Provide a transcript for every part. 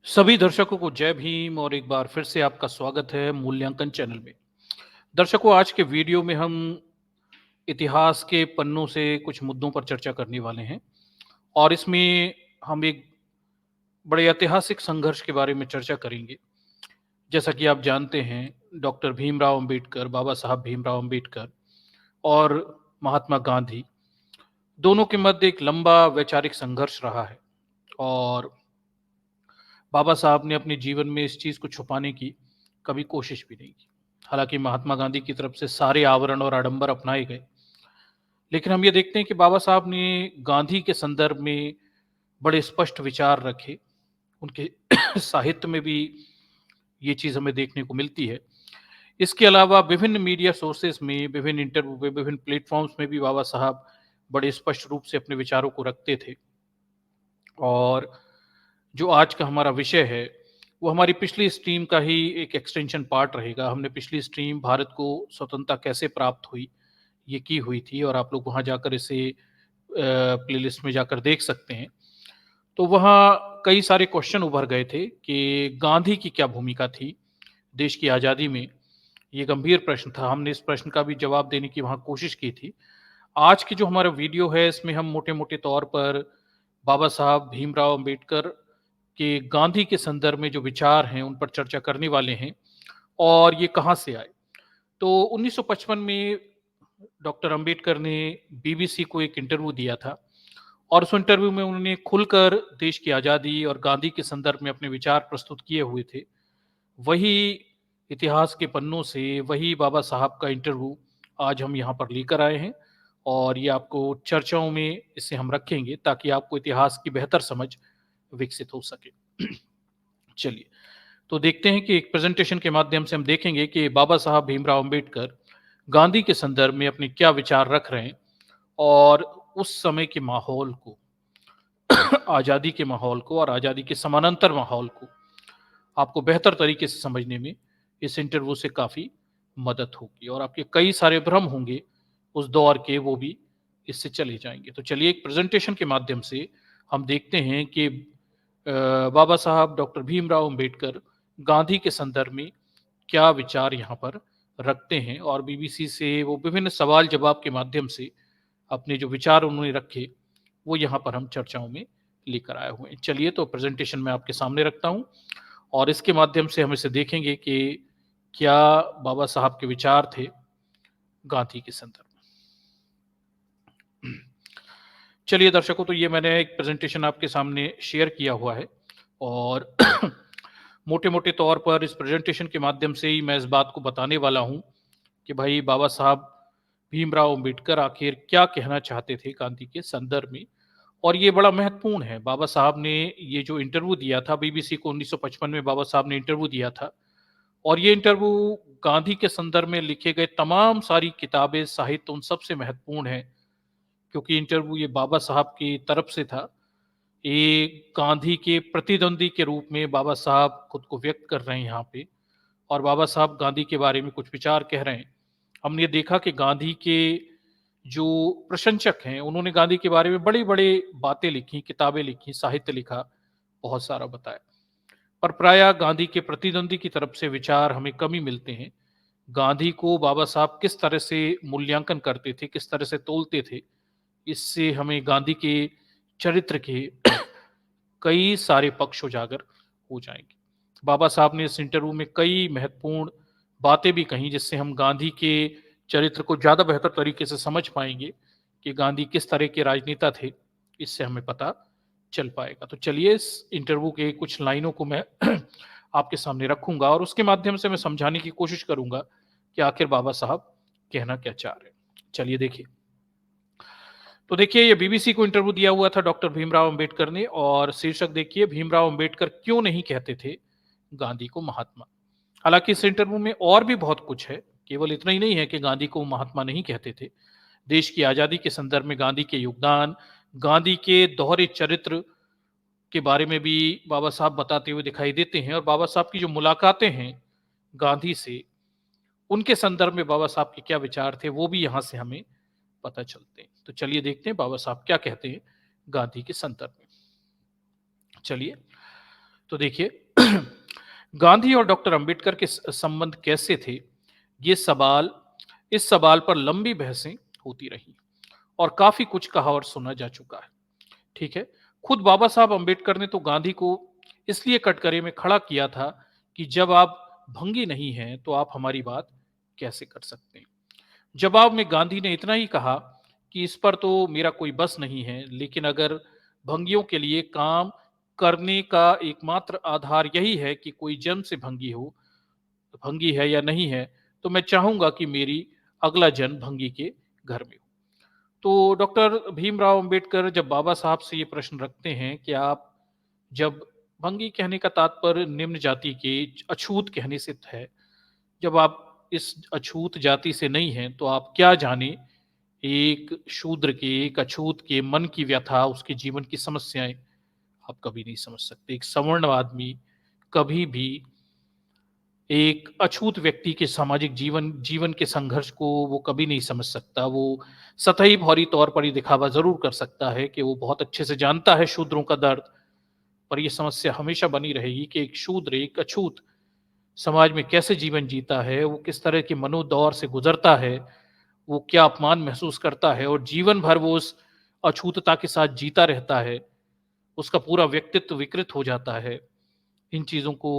सभी दर्शकों को जय भीम और एक बार फिर से आपका स्वागत है मूल्यांकन चैनल में। दर्शकों, आज के वीडियो में हम इतिहास के पन्नों से कुछ मुद्दों पर चर्चा करने वाले हैं और इसमें हम एक बड़े ऐतिहासिक संघर्ष के बारे में चर्चा करेंगे। जैसा कि आप जानते हैं, डॉक्टर भीमराव अंबेडकर, बाबा साहब भीमराव अंबेडकर और महात्मा गांधी दोनों के मध्य एक लंबा वैचारिक संघर्ष रहा है और बाबा साहब ने अपने जीवन में इस चीज़ को छुपाने की कभी कोशिश भी नहीं की। हालाँकि महात्मा गांधी की तरफ से सारे आवरण और आडंबर अपनाए गए, लेकिन हम ये देखते हैं कि बाबा साहब ने गांधी के संदर्भ में बड़े स्पष्ट विचार रखे। उनके साहित्य में भी ये चीज़ हमें देखने को मिलती है। इसके अलावा विभिन्न मीडिया सोर्सेज़ में, विभिन्न इंटरव्यू पे, विभिन्न प्लेटफ़ॉर्म्स में भी बाबा साहब बड़े स्पष्ट रूप से अपने विचारों को रखते थे। और जो आज का हमारा विषय है, वो हमारी पिछली स्ट्रीम का ही एक एक्सटेंशन पार्ट रहेगा। हमने पिछली स्ट्रीम भारत को स्वतंत्रता कैसे प्राप्त हुई, ये की हुई थी और आप लोग वहाँ जाकर इसे प्लेलिस्ट में जाकर देख सकते हैं। तो वहाँ कई सारे क्वेश्चन उभर गए थे कि गांधी की क्या भूमिका थी देश की आज़ादी में? ये गंभीर प्रश्न था। हमने इस प्रश्न का भी जवाब देने की वहाँ कोशिश की थी। आज की जो हमारा वीडियो है, इसमें हम मोटे-मोटे तौर पर बाबा साहब भीमराव अंबेडकर के गांधी के संदर्भ में जो विचार हैं, उन पर चर्चा करने वाले हैं और ये कहाँ से आए। तो 1955 में डॉक्टर अंबेडकर ने बीबीसी को एक इंटरव्यू दिया था और उस इंटरव्यू में उन्होंने खुलकर देश की आज़ादी और गांधी के संदर्भ में अपने विचार प्रस्तुत किए हुए थे। वही इतिहास के पन्नों से, वही बाबा साहब का इंटरव्यू आज हम यहाँ पर लेकर आए हैं और ये आपको चर्चाओं में इसे हम रखेंगे ताकि आपको इतिहास की बेहतर समझ विकसित हो सके। चलिए, तो देखते हैं कि एक प्रेजेंटेशन के माध्यम से हम देखेंगे कि बाबा साहब भीमराव अंबेडकर गांधी के संदर्भ में अपने क्या विचार रख रहे हैं और उस समय के माहौल को, आज़ादी के माहौल को और आज़ादी के समानांतर माहौल को आपको बेहतर तरीके से समझने में इस इंटरव्यू से काफ़ी मदद होगी और आपके कई सारे भ्रम होंगे उस दौर के, वो भी इससे चले जाएँगे। तो चलिए, एक प्रेजेंटेशन के माध्यम से हम देखते हैं कि बाबा साहब डॉक्टर भीमराव अंबेडकर गांधी के संदर्भ में क्या विचार यहाँ पर रखते हैं और बीबीसी से वो विभिन्न सवाल जवाब के माध्यम से अपने जो विचार उन्होंने रखे, वो यहाँ पर हम चर्चाओं में लेकर आए हुए हैं। चलिए, तो प्रेजेंटेशन मैं आपके सामने रखता हूँ और इसके माध्यम से हम इसे देखेंगे कि क्या बाबा साहब के विचार थे गांधी के संदर्भ में। चलिए दर्शकों, तो ये मैंने एक प्रेजेंटेशन आपके सामने शेयर किया हुआ है और मोटे-मोटे तौर पर इस प्रेजेंटेशन के माध्यम से ही मैं इस बात को बताने वाला हूँ कि भाई बाबा साहब भीमराव अंबेडकर आखिर क्या कहना चाहते थे गांधी के संदर्भ में। और ये बड़ा महत्वपूर्ण है। बाबा साहब ने ये जो इंटरव्यू दिया था बीबीसी को, 1955 में बाबा साहब ने इंटरव्यू दिया था और ये इंटरव्यू गांधी के संदर्भ में लिखे गए तमाम सारी किताबें, साहित्य, उन सब से महत्वपूर्ण है क्योंकि इंटरव्यू ये बाबा साहब की तरफ से था। एक गांधी के प्रतिद्वंदी के रूप में बाबा साहब खुद को व्यक्त कर रहे हैं यहाँ पे और बाबा साहब गांधी के बारे में कुछ विचार कह रहे हैं। हमने देखा कि गांधी के जो प्रशंसक हैं, उन्होंने गांधी के बारे में बड़ी-बड़ी बातें लिखी, किताबें लिखी, साहित्य लिखा, बहुत सारा बताया। पर प्रायः गांधी के प्रतिद्वंदी की तरफ से विचार हमें कम ही मिलते हैं। गांधी को बाबा साहब किस तरह से मूल्यांकन करते थे, किस तरह से तोलते थे, इससे हमें गांधी के चरित्र के कई सारे पक्ष उजागर हो जाएँगे। बाबा साहब ने इस इंटरव्यू में कई महत्वपूर्ण बातें भी कहीं जिससे हम गांधी के चरित्र को ज़्यादा बेहतर तरीके से समझ पाएँगे कि गांधी किस तरह के राजनेता थे, इससे हमें पता चल पाएगा। तो चलिए, इस इंटरव्यू के कुछ लाइनों को मैं आपके सामने रखूँगा और उसके माध्यम से मैं समझाने की कोशिश करूँगा कि आखिर बाबा साहब कहना क्या चाह रहे हैं। चलिए देखिए। तो देखिए, ये बीबीसी को इंटरव्यू दिया हुआ था डॉक्टर भीमराव अंबेडकर ने और शीर्षक देखिए, भीमराव अंबेडकर क्यों नहीं कहते थे गांधी को महात्मा। हालांकि इस इंटरव्यू में और भी बहुत कुछ है, केवल इतना ही नहीं है कि गांधी को महात्मा नहीं कहते थे। देश की आजादी के संदर्भ में गांधी के योगदान, गांधी के दोहरे चरित्र के बारे में भी बाबा साहब बताते हुए दिखाई देते हैं और बाबा साहब की जो मुलाकातें हैं गांधी से, उनके संदर्भ में बाबा साहब के क्या विचार थे, वो भी यहाँ से हमें पता चलते हैं। तो चलिए देखते हैं बाबा साहब क्या कहते हैं गांधी के संदर्भ में। चलिए, तो देखिए गांधी और डॉक्टर अंबेडकर के संबंध कैसे थे, ये सवाल इस सवाल पर लंबी बहसें होती रही और काफी कुछ कहा और सुना जा चुका है। ठीक है। खुद बाबा साहब अंबेडकर ने तो गांधी को इसलिए कटघरे में खड़ा किया था कि जब आप भंगी नहीं हैं तो आप हमारी बात कैसे कर सकते हैं। जवाब में गांधी ने इतना ही कहा कि इस पर तो मेरा कोई बस नहीं है, लेकिन अगर भंगियों के लिए काम करने का एकमात्र आधार यही है कि कोई जन्म से भंगी है या नहीं है, तो मैं चाहूंगा कि मेरी अगला जन्म भंगी के घर में हो। तो डॉक्टर भीमराव अंबेडकर जब बाबा साहब से ये प्रश्न रखते हैं कि आप जब भंगी कहने का तात्पर्य निम्न जाति के अछूत कहने से है, जब आप इस अछूत जाति से नहीं हैं तो आप क्या जाने एक शूद्र के, एक अछूत के मन की व्यथा, उसके जीवन की समस्याएं आप कभी नहीं समझ सकते। एक सवर्ण आदमी कभी भी एक अछूत व्यक्ति के सामाजिक जीवन जीवन के संघर्ष को वो कभी नहीं समझ सकता। वो सतही भौरी तौर पर ही दिखावा जरूर कर सकता है कि वो बहुत अच्छे से जानता है शूद्रों का दर्द, पर यह समस्या हमेशा बनी रहेगी कि एक शूद्र, एक अछूत समाज में कैसे जीवन जीता है, वो किस तरह के मनोदौर से गुजरता है, वो क्या अपमान महसूस करता है और जीवन भर वो उस अछूतता के साथ जीता रहता है, उसका पूरा व्यक्तित्व विकृत हो जाता है। इन चीजों को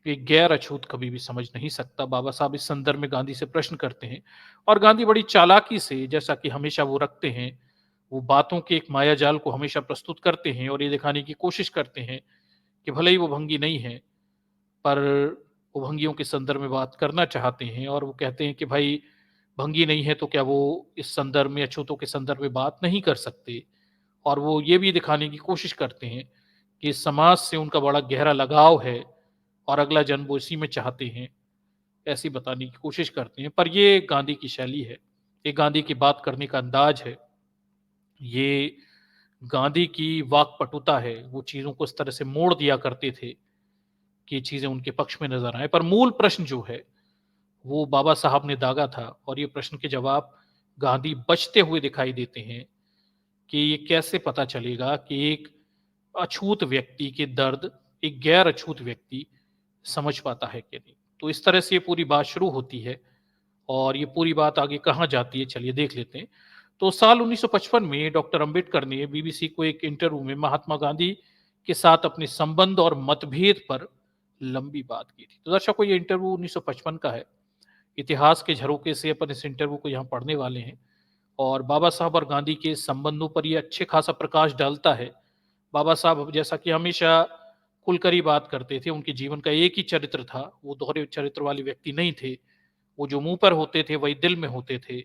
एक गैर अछूत कभी भी समझ नहीं सकता। बाबा साहब इस संदर्भ में गांधी से प्रश्न करते हैं और गांधी बड़ी चालाकी से, जैसा कि हमेशा वो रखते हैं, वो बातों के एक मायाजाल को हमेशा प्रस्तुत करते हैं और ये दिखाने की कोशिश करते हैं कि भले ही वो भंगी नहीं है, पर वो भंगियों के संदर्भ में बात करना चाहते हैं और वो कहते हैं कि भाई भंगी नहीं है तो क्या वो इस संदर्भ में, अछूतों के संदर्भ में बात नहीं कर सकते। और वो ये भी दिखाने की कोशिश करते हैं कि समाज से उनका बड़ा गहरा लगाव है और अगला जन्म वो इसी में चाहते हैं, ऐसी बताने की कोशिश करते हैं। पर ये गांधी की शैली है, ये गांधी की बात करने का अंदाज है, ये गांधी की वाक्पटुता है। वो चीजों को इस तरह से मोड़ दिया करते थे कि चीजें उनके पक्ष में नजर आए। पर मूल प्रश्न जो है वो बाबा साहब ने दागा था और ये प्रश्न के जवाब गांधी बचते हुए दिखाई देते हैं कि ये कैसे पता चलेगा कि एक अछूत व्यक्ति के दर्द एक गैर अछूत व्यक्ति समझ पाता है कि नहीं। तो इस तरह से ये पूरी बात शुरू होती है और ये पूरी बात आगे कहाँ जाती है, चलिए देख लेते हैं। तो साल 1955 में डॉक्टर अंबेडकर ने बीबीसी को एक इंटरव्यू में महात्मा गांधी के साथ अपने संबंध और मतभेद पर लंबी बात की थी। तो दर्शकों, ये इंटरव्यू 1955 का है। इतिहास के झरोके से अपन इस इंटरव्यू को यहाँ पढ़ने वाले हैं और बाबा साहब और गांधी के संबंधों पर ये अच्छे खासा प्रकाश डालता है। बाबा साहब जैसा कि हमेशा खुलकर ही बात करते थे, उनके जीवन का एक ही चरित्र था, वो दोहरे चरित्र वाले व्यक्ति नहीं थे। वो जो मुंह पर होते थे वही दिल में होते थे।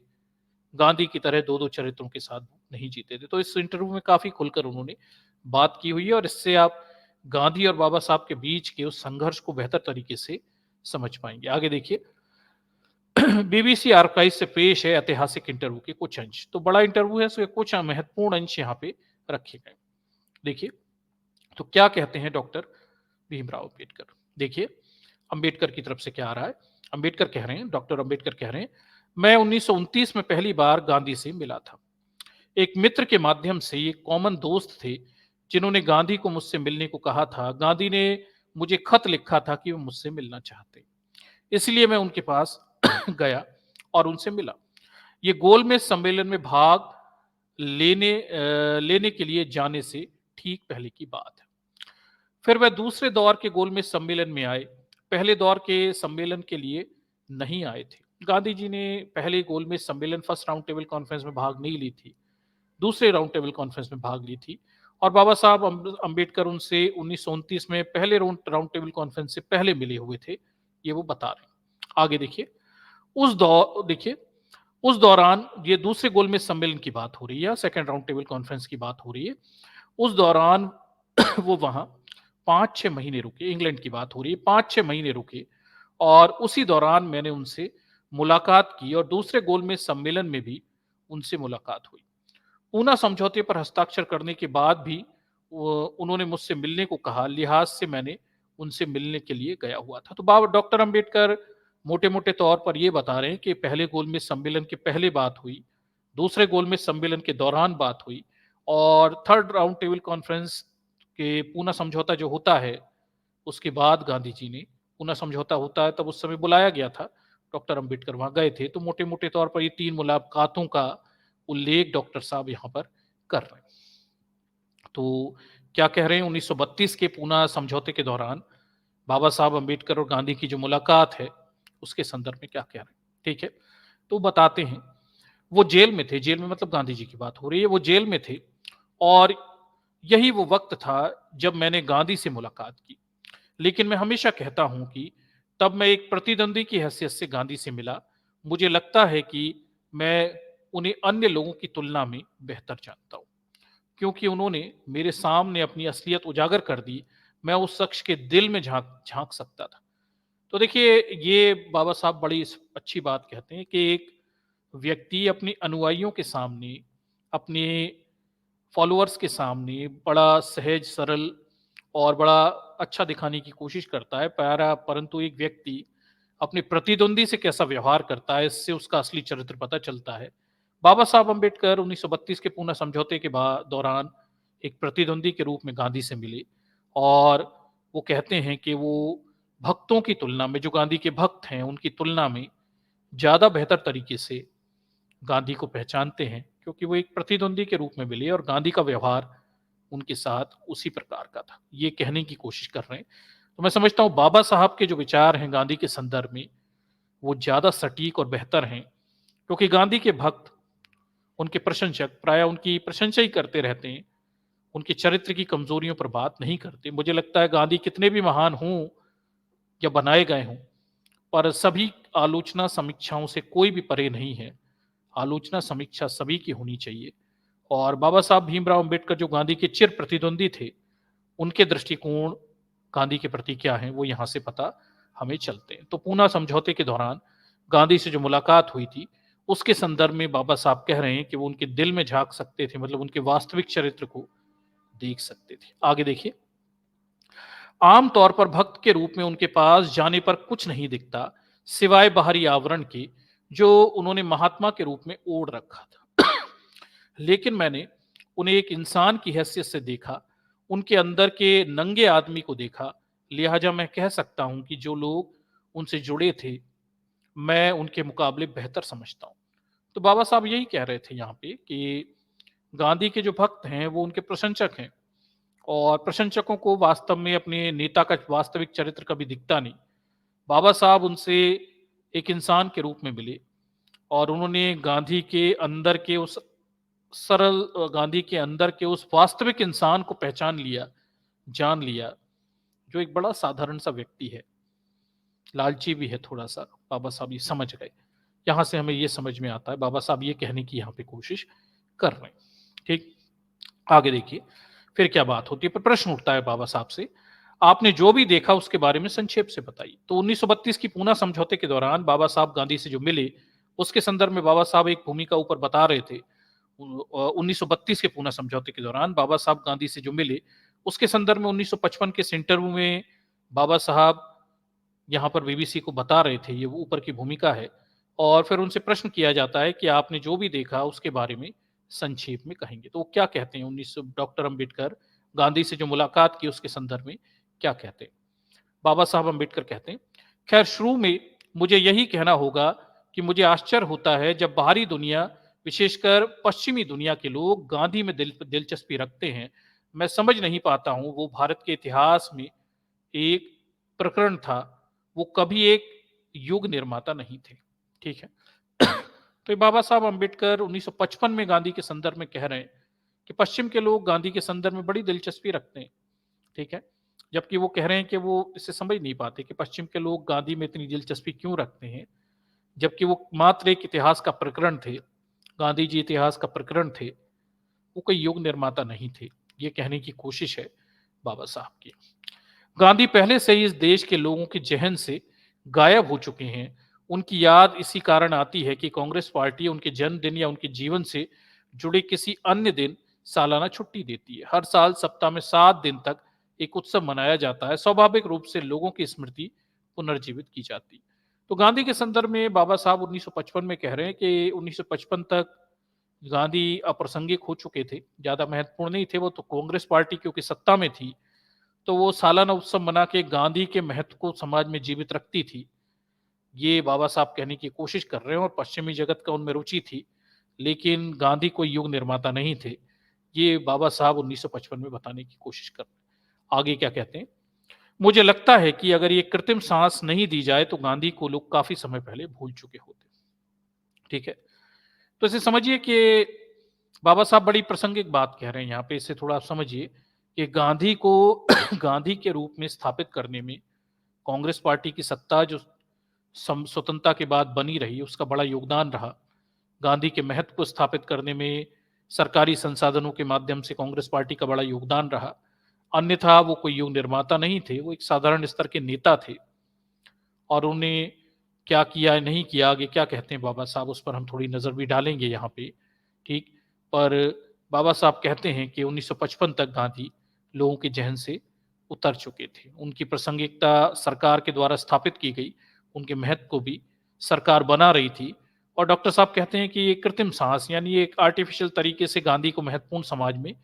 गांधी की तरह दो दो चरित्रों के साथ नहीं जीते थे। तो इस इंटरव्यू में काफी खुलकर उन्होंने बात की हुई है और इससे आप गांधी और बाबा साहब के बीच के उस संघर्ष को बेहतर तरीके से समझ पाएंगे। आगे देखिए बीबीसी आर्काइव से पेश है ऐतिहासिक इंटरव्यू के कुछ अंश। तो बड़ा इंटरव्यू है, सो कुछ महत्वपूर्ण अंश यहाँ पे रखे गए। देखिए तो क्या कहते हैं डॉक्टर भीमराव अंबेडकर। देखिए अंबेडकर की तरफ से क्या आ रहा है। अंबेडकर कह रहे हैं, डॉक्टर अंबेडकर कह रहे हैं, मैं 1929 में पहली बार गांधी से मिला था। एक मित्र के माध्यम से, एक कॉमन दोस्त थे जिन्होंने गांधी को मुझसे मिलने को कहा था। गांधी ने मुझे खत लिखा था कि वो मुझसे मिलना चाहते, इसलिए मैं उनके पास गया और उनसे मिला। ये गोलमेज सम्मेलन में भाग लेने के लिए जाने से ठीक पहले की बात है। फिर वह दूसरे दौर के गोलमेज सम्मेलन में आए, पहले दौर के सम्मेलन के लिए नहीं आए थे। गांधी जी ने पहले गोलमेज सम्मेलन, फर्स्ट राउंड टेबल कॉन्फ्रेंस में भाग नहीं ली थी, दूसरे राउंड टेबल कॉन्फ्रेंस में भाग ली थी। और बाबा साहब अंबेडकर उनसे 1929 में पहले राउंड टेबल कॉन्फ्रेंस से पहले मिले हुए थे, ये वो बता रहे हैं। आगे देखिए उस दौरान, ये दूसरे गोलमेज सम्मेलन की बात हो रही है, सेकंड राउंड टेबल कॉन्फ्रेंस की बात हो रही है। उस दौरान वो वहां 5-6 महीने रुके, इंग्लैंड की बात हो रही है, 5-6 महीने रुके और उसी दौरान मैंने उनसे मुलाकात की और दूसरे गोलमेज सम्मेलन में भी उनसे मुलाकात हुई। पूना समझौते पर हस्ताक्षर करने के बाद भी उन्होंने मुझसे मिलने को कहा, लिहाज से मैंने उनसे मिलने के लिए गया हुआ था। तो बाबा डॉक्टर अंबेडकर मोटे मोटे तौर पर यह बता रहे हैं कि पहले गोलमेज सम्मेलन के पहले बात हुई, दूसरे गोलमेज सम्मेलन के दौरान बात हुई और थर्ड राउंड टेबल कॉन्फ्रेंस के पूना समझौता जो होता है उसके बाद गांधी जी ने पुनः समझौता होता है, तब उस समय बुलाया गया था, डॉक्टर अंबेडकर वहां गए थे, तो मोटे मोटे तौर पर ये 3 मुलाकातों का उल्लेख डॉक्टर साहब यहाँ पर कर रहे हैं। तो क्या कह रहे हैं, 1932 के पूना समझौते के दौरान बाबा साहब अंबेडकर और गांधी की जो मुलाकात है, उसके संदर्भ में क्या कह रहे हैं? ठीक है, तो बताते हैं। वो जेल में थे, जेल में मतलब गांधी जी की बात हो रही है, वो जेल में थे और यही वो वक्त था जब मैंने गांधी से मुलाकात की। लेकिन मैं हमेशा कहता हूं कि तब मैं एक प्रतिद्वंदी की हैसियत से गांधी से मिला। मुझे लगता है कि मैं उन्हें अन्य लोगों की तुलना में बेहतर जानता हूं, क्योंकि उन्होंने मेरे सामने अपनी असलियत उजागर कर दी। मैं उस शख्स के दिल में झांक झांक सकता था। तो देखिए, ये बाबा साहब बड़ी अच्छी बात कहते हैं कि एक व्यक्ति अपने अनुयायियों के सामने, अपने फॉलोअर्स के सामने बड़ा सहज, सरल और बड़ा अच्छा दिखाने की कोशिश करता है, प्यारा, परंतु एक व्यक्ति अपने प्रतिद्वंदी से कैसा व्यवहार करता है, इससे उसका असली चरित्र पता चलता है। बाबा साहब अम्बेडकर 1932 के पूना समझौते के दौरान एक प्रतिद्वंदी के रूप में गांधी से मिले और वो कहते हैं कि वो भक्तों की तुलना में, जो गांधी के भक्त हैं, उनकी तुलना में ज़्यादा बेहतर तरीके से गांधी को पहचानते हैं, क्योंकि वो एक प्रतिद्वंदी के रूप में मिले और गांधी का व्यवहार उनके साथ उसी प्रकार का था। ये कहने की कोशिश कर रहे हैं। तो मैं समझता हूँ बाबा साहब के जो विचार हैं गांधी के संदर्भ में, वो ज़्यादा सटीक और बेहतर हैं, क्योंकि गांधी के भक्त, उनके प्रशंसक प्रायः उनकी प्रशंसा ही करते रहते हैं, उनके चरित्र की कमजोरियों पर बात नहीं करते। मुझे लगता है गांधी कितने भी महान हों या बनाए गए हों, पर सभी आलोचना समीक्षाओं से कोई भी परे नहीं है। आलोचना समीक्षा सभी की होनी चाहिए। और बाबा साहब भीमराव अंबेडकर जो गांधी के चिर प्रतिद्वंदी थे, उनके दृष्टिकोण गांधी के प्रति क्या है, वो यहां से पता हमें चलते हैं। तो पूना समझौते के दौरान गांधी से जो मुलाकात हुई थी, उसके संदर्भ में बाबा साहब कह रहे हैं कि वो उनके दिल में झांक सकते थे, मतलब उनके वास्तविक चरित्र को देख सकते थे। आगे देखिए, आम तौर पर भक्त के रूप में उनके पास जाने पर कुछ नहीं दिखता, सिवाय बाहरी आवरण के, जो उन्होंने महात्मा के रूप में ओढ़ रखा था। लेकिन मैंने उन्हें एक इंसान की हैसियत से देखा, उनके अंदर के नंगे आदमी को देखा। लिहाजा मैं कह सकता हूं कि जो लोग उनसे जुड़े थे, मैं उनके मुकाबले बेहतर समझता हूं। तो बाबा साहब यही कह रहे थे यहाँ पे कि गांधी के जो भक्त हैं वो उनके प्रशंसक हैं, और प्रशंसकों को वास्तव में अपने नेता का वास्तविक चरित्र कभी दिखता नहीं। बाबा साहब उनसे एक इंसान के रूप में मिले और उन्होंने गांधी के अंदर के उस सरल, गांधी के अंदर के उस वास्तविक इंसान को पहचान लिया, जान लिया, जो एक बड़ा साधारण सा व्यक्ति है, लालची भी है थोड़ा सा। बाबा साहब ये समझ गए। यहां से हमें ये समझ में आता है बाबा साहब ये कहने की यहाँ पे कोशिश कर रहे हैं। ठीक, आगे देखिए, फिर क्या बात होती है, पर प्रश्न उठता है बाबा साहब से, आपने जो भी देखा उसके बारे में संक्षेप से बताइए। तो 1932 की पूना समझौते के दौरान बाबा साहब गांधी से जो मिले, उसके संदर्भ में बाबा साहब एक भूमिका ऊपर बता रहे थे। 1932 के पूना समझौते के दौरान बाबा साहब गांधी से जो मिले, उसके संदर्भ में 1955 के इस इंटरव्यू में बाबा साहब यहाँ पर बीबीसी को बता रहे थे, ये वो ऊपर की भूमिका है। और फिर उनसे प्रश्न किया जाता है कि आपने जो भी देखा उसके बारे में संक्षेप में कहेंगे। तो वो क्या कहते हैं, 19 डॉक्टर अंबेडकर गांधी से जो मुलाकात की उसके संदर्भ में क्या कहते हैं? बाबा साहब अंबेडकर कहते हैं, खैर शुरू में मुझे यही कहना होगा कि मुझे आश्चर्य होता है जब बाहरी दुनिया, विशेषकर पश्चिमी दुनिया के लोग गांधी में दिलचस्पी रखते हैं। मैं समझ नहीं पाता हूं, वो भारत के इतिहास में एक प्रकरण था, वो कभी एक युग निर्माता नहीं थे। ठीक है। तो ये बाबा साहब अंबेडकर 1955 में गांधी के संदर्भ में कह रहे हैं कि पश्चिम के लोग गांधी के संदर्भ में बड़ी दिलचस्पी रखते हैं। ठीक है, जबकि वो कह रहे हैं कि वो इसे समझ नहीं पाते कि पश्चिम के लोग गांधी में इतनी दिलचस्पी क्यों रखते हैं, जबकि वो मात्र एक इतिहास का प्रकरण थे। गांधी जी इतिहास का प्रकरण थे, वो कोई युग निर्माता नहीं थे। ये कहने की कोशिश है बाबा साहब की। गांधी पहले से ही इस देश के लोगों के जहन से गायब हो चुके हैं। उनकी याद इसी कारण आती है कि कांग्रेस पार्टी उनके जन्मदिन या उनके जीवन से जुड़े किसी अन्य दिन सालाना छुट्टी देती है। हर साल सप्ताह में 7 दिन तक एक उत्सव मनाया जाता है। स्वाभाविक रूप से लोगों की स्मृति पुनर्जीवित की जाती है। तो गांधी के संदर्भ में बाबा साहब 1955 में कह रहे हैं कि 1955 तक गांधी अप्रासंगिक हो चुके थे, ज्यादा महत्वपूर्ण नहीं थे वो, तो कांग्रेस पार्टी क्योंकि सत्ता में थी, तो वो सालाना उत्सव मना के गांधी के महत्व को समाज में जीवित रखती थी। ये बाबा साहब कहने की कोशिश कर रहे हैं और पश्चिमी जगत का उनमें रुचि थी, लेकिन गांधी कोई युग निर्माता नहीं थे। ये बाबा साहब 1955 में बताने की कोशिश कर रहे हैं। आगे क्या कहते हैं? मुझे लगता है कि अगर ये कृत्रिम सांस नहीं दी जाए तो गांधी को लोग काफी समय पहले भूल चुके होते। ठीक है, तो इसे समझिए कि बाबा साहब बड़ी प्रासंगिक बात कह रहे हैं यहाँ पे। इसे थोड़ा आप समझिए कि गांधी को गांधी के रूप में स्थापित करने में कांग्रेस पार्टी की सत्ता जो स्वतंत्रता के बाद बनी रही, उसका बड़ा योगदान रहा। गांधी के महत्व को स्थापित करने में सरकारी संसाधनों के माध्यम से कांग्रेस पार्टी का बड़ा योगदान रहा। अन्यथा वो कोई युग निर्माता नहीं थे, वो एक साधारण स्तर के नेता थे। और उन्हें क्या किया नहीं किया, आगे क्या कहते हैं बाबा साहब, उस पर हम थोड़ी नज़र भी डालेंगे यहाँ पे। ठीक, पर बाबा साहब कहते हैं कि 1955 तक गांधी लोगों के जहन से उतर चुके थे। उनकी प्रासंगिकता सरकार के द्वारा स्थापित की गई, उनके महत्व को भी सरकार बना रही थी। और डॉक्टर साहब कहते हैं कि ये कृत्रिम सांस यानी एक आर्टिफिशियल तरीके से गांधी को महत्वपूर्ण समाज में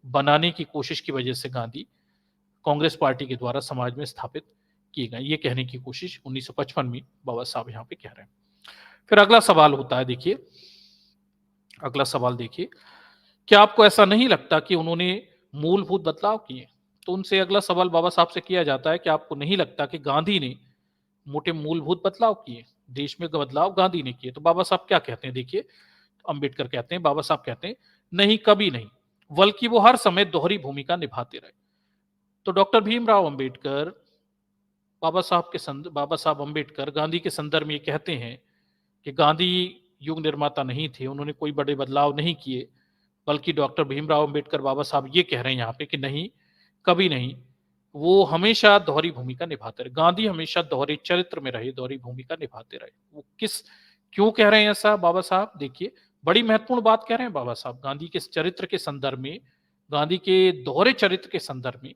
बनाने की कोशिश की वजह से गांधी कांग्रेस पार्टी के द्वारा समाज में स्थापित किए गए, ये कहने की कोशिश 1955 में बाबा साहब यहाँ पे कह रहे हैं। फिर अगला सवाल होता है, देखिए अगला सवाल देखिए, क्या आपको ऐसा नहीं लगता कि उन्होंने मूलभूत बदलाव किए? तो उनसे अगला सवाल बाबा साहब से किया जाता है कि आपको नहीं लगता कि गांधी ने मोटे मूलभूत बदलाव किए, देश में बदलाव गांधी ने किए? तो बाबा साहब क्या कहते हैं, देखिए अंबेडकर कहते हैं, बाबा साहब कहते हैं, नहीं, कभी नहीं, बल्कि वो हर समय दोहरी भूमिका निभाते रहे। तो डॉक्टर भीमराव अंबेडकर बाबा साहब अंबेडकर गांधी के संदर्भ में ये कहते हैं कि गांधी युग निर्माता नहीं थे, उन्होंने कोई बड़े बदलाव नहीं किए, बल्कि डॉक्टर भीमराव अंबेडकर बाबा साहब ये कह रहे हैं यहाँ पे कि नहीं, कभी नहीं, वो हमेशा दोहरी भूमिका निभाते रहे। गांधी हमेशा दोहरे चरित्र में रहे, दोहरी भूमिका निभाते रहे। वो किस क्यों कह रहे हैं ऐसा बाबा साहब? देखिए बड़ी महत्वपूर्ण बात कह रहे हैं बाबा साहब, गांधी के चरित्र के संदर्भ में, गांधी के दोहरे चरित्र के संदर्भ में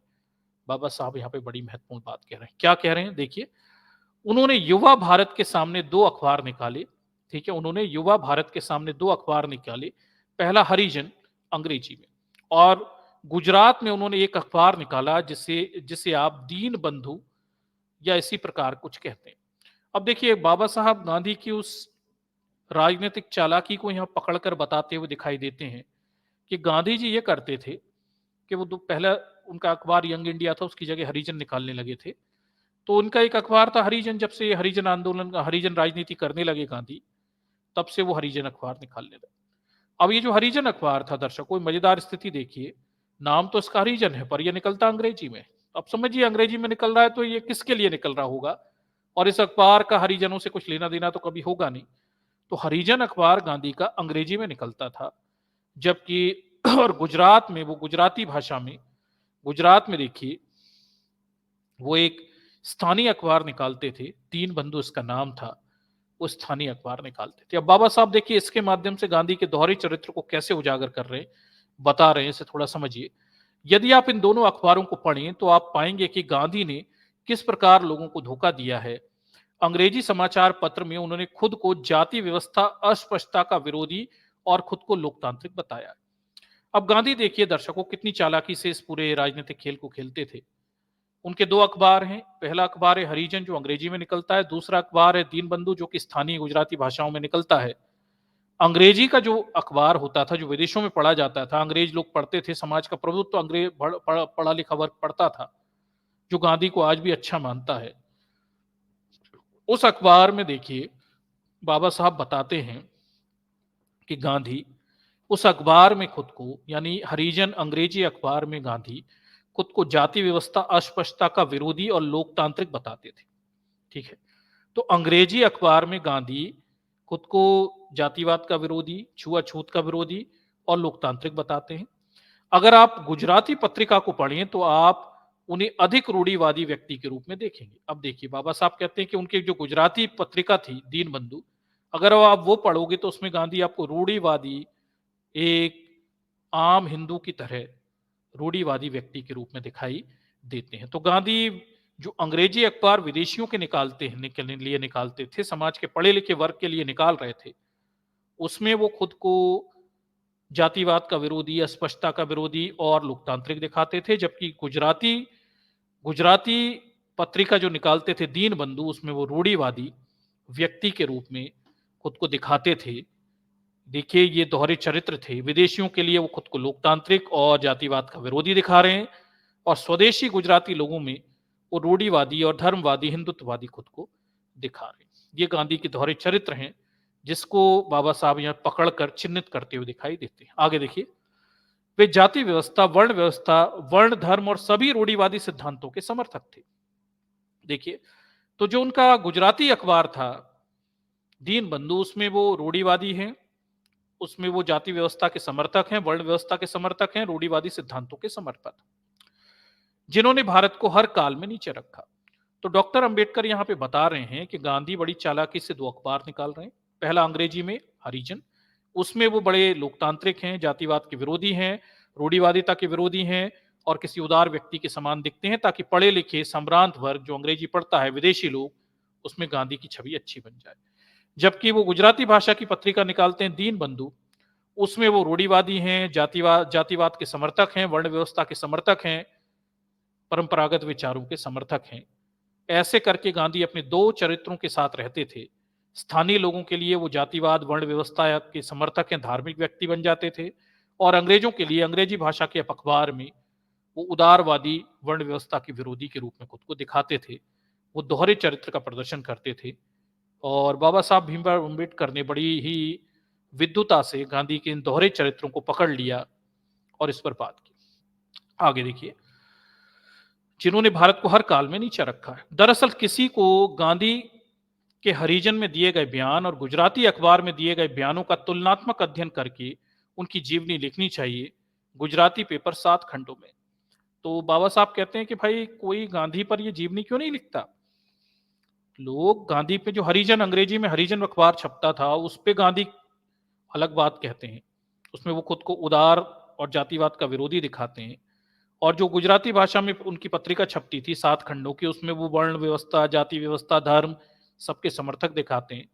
बाबा साहब यहाँ पे बड़ी महत्वपूर्ण बात कह रहे हैं। क्या कह रहे हैं, देखिए उन्होंने युवा भारत के सामने दो अखबार निकाले। ठीक है, उन्होंने युवा भारत के सामने दो अखबार निकाले, पहला हरिजन अंग्रेजी में, और गुजरात में उन्होंने एक अखबार निकाला जिसे जिसे आप दीन बंधु या इसी प्रकार कुछ कहते हैं। अब देखिए बाबा साहब गांधी की उस राजनीतिक चालाकी को यहाँ पकड़कर बताते हुए दिखाई देते हैं कि गांधी जी ये करते थे कि वो पहला उनका अखबार यंग इंडिया था, उसकी जगह हरिजन निकालने लगे थे। तो उनका एक अखबार था हरिजन, जब से हरिजन आंदोलन का हरिजन राजनीति करने लगे गांधी, तब से वो हरिजन अखबार निकालने लगे। अब ये जो हरिजन अखबार था दर्शक, कोई मजेदार स्थिति देखिए, नाम तो इसका हरिजन है पर यह निकलता अंग्रेजी में। अब समझिए अंग्रेजी में निकल रहा है तो ये किसके लिए निकल रहा होगा, और इस अखबार का हरिजनों से कुछ लेना देना तो कभी होगा नहीं। तो हरिजन अखबार गांधी का अंग्रेजी में निकलता था, जबकि और गुजरात में वो गुजराती भाषा में, गुजरात में देखिए वो एक स्थानीय अखबार निकालते थे, दीन बंधु इसका नाम था, वो स्थानीय अखबार निकालते थे। अब बाबा साहब देखिए इसके माध्यम से गांधी के दोहरे चरित्र को कैसे उजागर कर रहे हैं, बता रहे हैं, इसे थोड़ा समझिए। यदि आप इन दोनों अखबारों को पढ़ें तो आप पाएंगे कि गांधी ने किस प्रकार लोगों को धोखा दिया है। अंग्रेजी समाचार पत्र में उन्होंने खुद को जाति व्यवस्था अस्पष्टता का विरोधी और खुद को लोकतांत्रिक बताया। अब गांधी देखिए दर्शकों कितनी चालाकी से इस पूरे राजनीतिक खेल को खेलते थे। उनके दो अखबार हैं, पहला अखबार है हरिजन जो अंग्रेजी में निकलता है, दूसरा अखबार है दीन बंधु जो कि स्थानीय गुजराती भाषाओं में निकलता है। अंग्रेजी का जो अखबार होता था, जो विदेशों में पढ़ा जाता था, अंग्रेज लोग पढ़ते थे, समाज का प्रभुत्व अंग्रेज पढ़ा लिखा वर्ग पढ़ता था, जो गांधी को आज भी अच्छा मानता है। उस अखबार में देखिए बाबा साहब बताते हैं कि गांधी उस अखबार में खुद को, यानी हरिजन अंग्रेजी अखबार में गांधी खुद को जाति व्यवस्था अस्पष्टता का विरोधी और लोकतांत्रिक बताते थे। ठीक है, तो अंग्रेजी अखबार में गांधी खुद को जातिवाद का विरोधी, छुआछूत का विरोधी और लोकतांत्रिक बताते हैं। अगर आप गुजराती पत्रिका को पढ़ें तो आप उन्हें अधिक रूढ़िवादी व्यक्ति के रूप में देखेंगे। अब देखिए बाबा साहब कहते हैं कि उनकी जो गुजराती पत्रिका थी दीन बंधु, अगर आप वो पढ़ोगे तो उसमें गांधी आपको रूढ़िवादी, एक आम हिंदू की तरह रूढ़िवादी व्यक्ति के रूप में दिखाई देते हैं। तो गांधी जो अंग्रेजी अखबार विदेशियों के लिए निकालते थे, समाज के पढ़े लिखे वर्ग के लिए निकाल रहे थे, उसमें वो खुद को जातिवाद का विरोधी, अस्पष्टता का विरोधी और लोकतांत्रिक दिखाते थे, जबकि गुजराती गुजराती पत्रिका जो निकालते थे दीन बंधु, उसमें वो रूढ़िवादी व्यक्ति के रूप में खुद को दिखाते थे। देखिए ये दोहरे चरित्र थे। विदेशियों के लिए वो खुद को लोकतांत्रिक और जातिवाद का विरोधी दिखा रहे हैं, और स्वदेशी गुजराती लोगों में वो रूढ़िवादी और धर्मवादी हिंदुत्ववादी खुद को दिखा रहे हैं। ये गांधी के दोहरे चरित्र हैं, जिसको बाबा साहब यहाँ पकड़कर चिन्हित करते हुए दिखाई देते हैं। आगे देखिए, वे जाति व्यवस्था, वर्ण धर्म और सभी रूढ़िवादी सिद्धांतों के समर्थक थे। देखिए, तो जो उनका गुजराती अखबार था दीन बंधु, उसमें वो रूढ़िवादी हैं, उसमें वो जाति व्यवस्था के समर्थक हैं, वर्ण व्यवस्था के समर्थक हैं, रूढ़िवादी सिद्धांतों के समर्थक, जिन्होंने भारत को हर काल में नीचे रखा। तो डॉक्टर अंबेडकर यहाँ पे बता रहे हैं कि गांधी बड़ी चालाकी से दो अखबार निकाल रहे हैं। पहला अंग्रेजी में हरिजन, उसमें वो बड़े लोकतांत्रिक हैं, जातिवाद के विरोधी हैं, रूढ़िवादिता के विरोधी हैं, और किसी उदार व्यक्ति के समान दिखते हैं, ताकि पढ़े लिखे संभ्रांत वर्ग जो अंग्रेजी पढ़ता है, विदेशी लोग, उसमें गांधी की छवि अच्छी बन जाए। जबकि वो गुजराती भाषा की पत्रिका निकालते हैं दीन बंधु, उसमें वो रूढ़िवादी हैं, जातिवाद के समर्थक हैं, वर्ण व्यवस्था के समर्थक हैं, परंपरागत विचारों के समर्थक हैं। ऐसे करके गांधी अपने दो चरित्रों के साथ रहते थे। स्थानीय लोगों के लिए वो जातिवाद, वर्ण व्यवस्था के समर्थक हैं, धार्मिक व्यक्ति बन जाते थे, और अंग्रेजों के लिए अंग्रेजी भाषा के अखबार में वो उदारवादी, वर्ण व्यवस्था के विरोधी के रूप में खुद को दिखाते थे। वो दोहरे चरित्र का प्रदर्शन करते थे, और बाबा साहब भीमराव अम्बेडकर ने बड़ी ही विद्वता से गांधी के इन दोहरे चरित्रों को पकड़ लिया और इस पर बात की। आगे देखिए, जिन्होंने भारत को हर काल में नीचा रखा है। दरअसल किसी को गांधी के हरिजन में दिए गए बयान और गुजराती अखबार में दिए गए बयानों का तुलनात्मक अध्ययन करके उनकी जीवनी लिखनी चाहिए, गुजराती पेपर 7 खंडों में। तो बाबा साहब कहते हैं कि भाई कोई गांधी पर ये जीवनी क्यों नहीं लिखता। लोग गांधी पे, जो हरिजन, अंग्रेजी में हरिजन अखबार छपता था, उस पे गांधी अलग बात कहते हैं, उसमें वो खुद को उदार और जातिवाद का विरोधी दिखाते हैं। और जो गुजराती भाषा में उनकी पत्रिका छपती थी 7 खंडों की, उसमें वो वर्ण व्यवस्था, जाति व्यवस्था, धर्म, सबके समर्थक दिखाते हैं।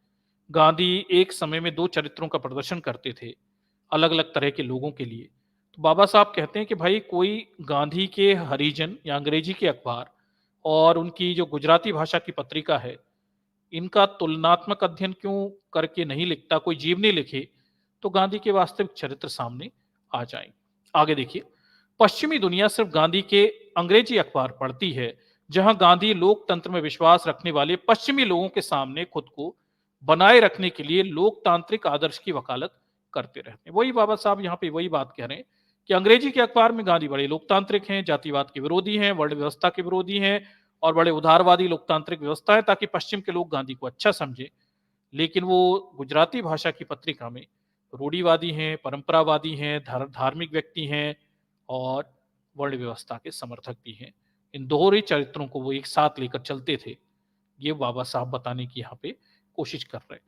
गांधी एक समय में दो चरित्रों का प्रदर्शन करते थे, अलग अलग तरह के लोगों के लिए। तो बाबा साहब कहते हैं कि भाई कोई गांधी के हरिजन या अंग्रेजी के अखबार और उनकी जो गुजराती भाषा की पत्रिका है, इनका तुलनात्मक अध्ययन क्यों करके नहीं लिखता, कोई जीवनी लिखे, तो गांधी के वास्तविक चरित्र सामने आ जाएंगे। आगे देखिए, पश्चिमी दुनिया सिर्फ गांधी के अंग्रेजी अखबार पढ़ती है, जहां गांधी लोकतंत्र में विश्वास रखने वाले पश्चिमी लोगों के सामने खुद को बनाए रखने के लिए लोकतांत्रिक आदर्श की वकालत करते रहते हैं। वही बाबा साहब यहाँ पे वही बात कह रहे हैं कि अंग्रेजी के अखबार में गांधी बड़े लोकतांत्रिक हैं, जातिवाद के विरोधी हैं, वर्ण व्यवस्था के विरोधी हैं, और बड़े उदारवादी लोकतांत्रिक व्यवस्था है, ताकि पश्चिम के लोग गांधी को अच्छा समझे। लेकिन वो गुजराती भाषा की पत्रिका में रूढ़िवादी हैं, परंपरावादी हैं, धार्मिक व्यक्ति हैं, और वर्ण व्यवस्था के समर्थक भी हैं। इन दोहरे चरित्रों को वो एक साथ लेकर चलते थे, ये बाबा साहब बताने की यहाँ पे कोशिश कर रहे हैं।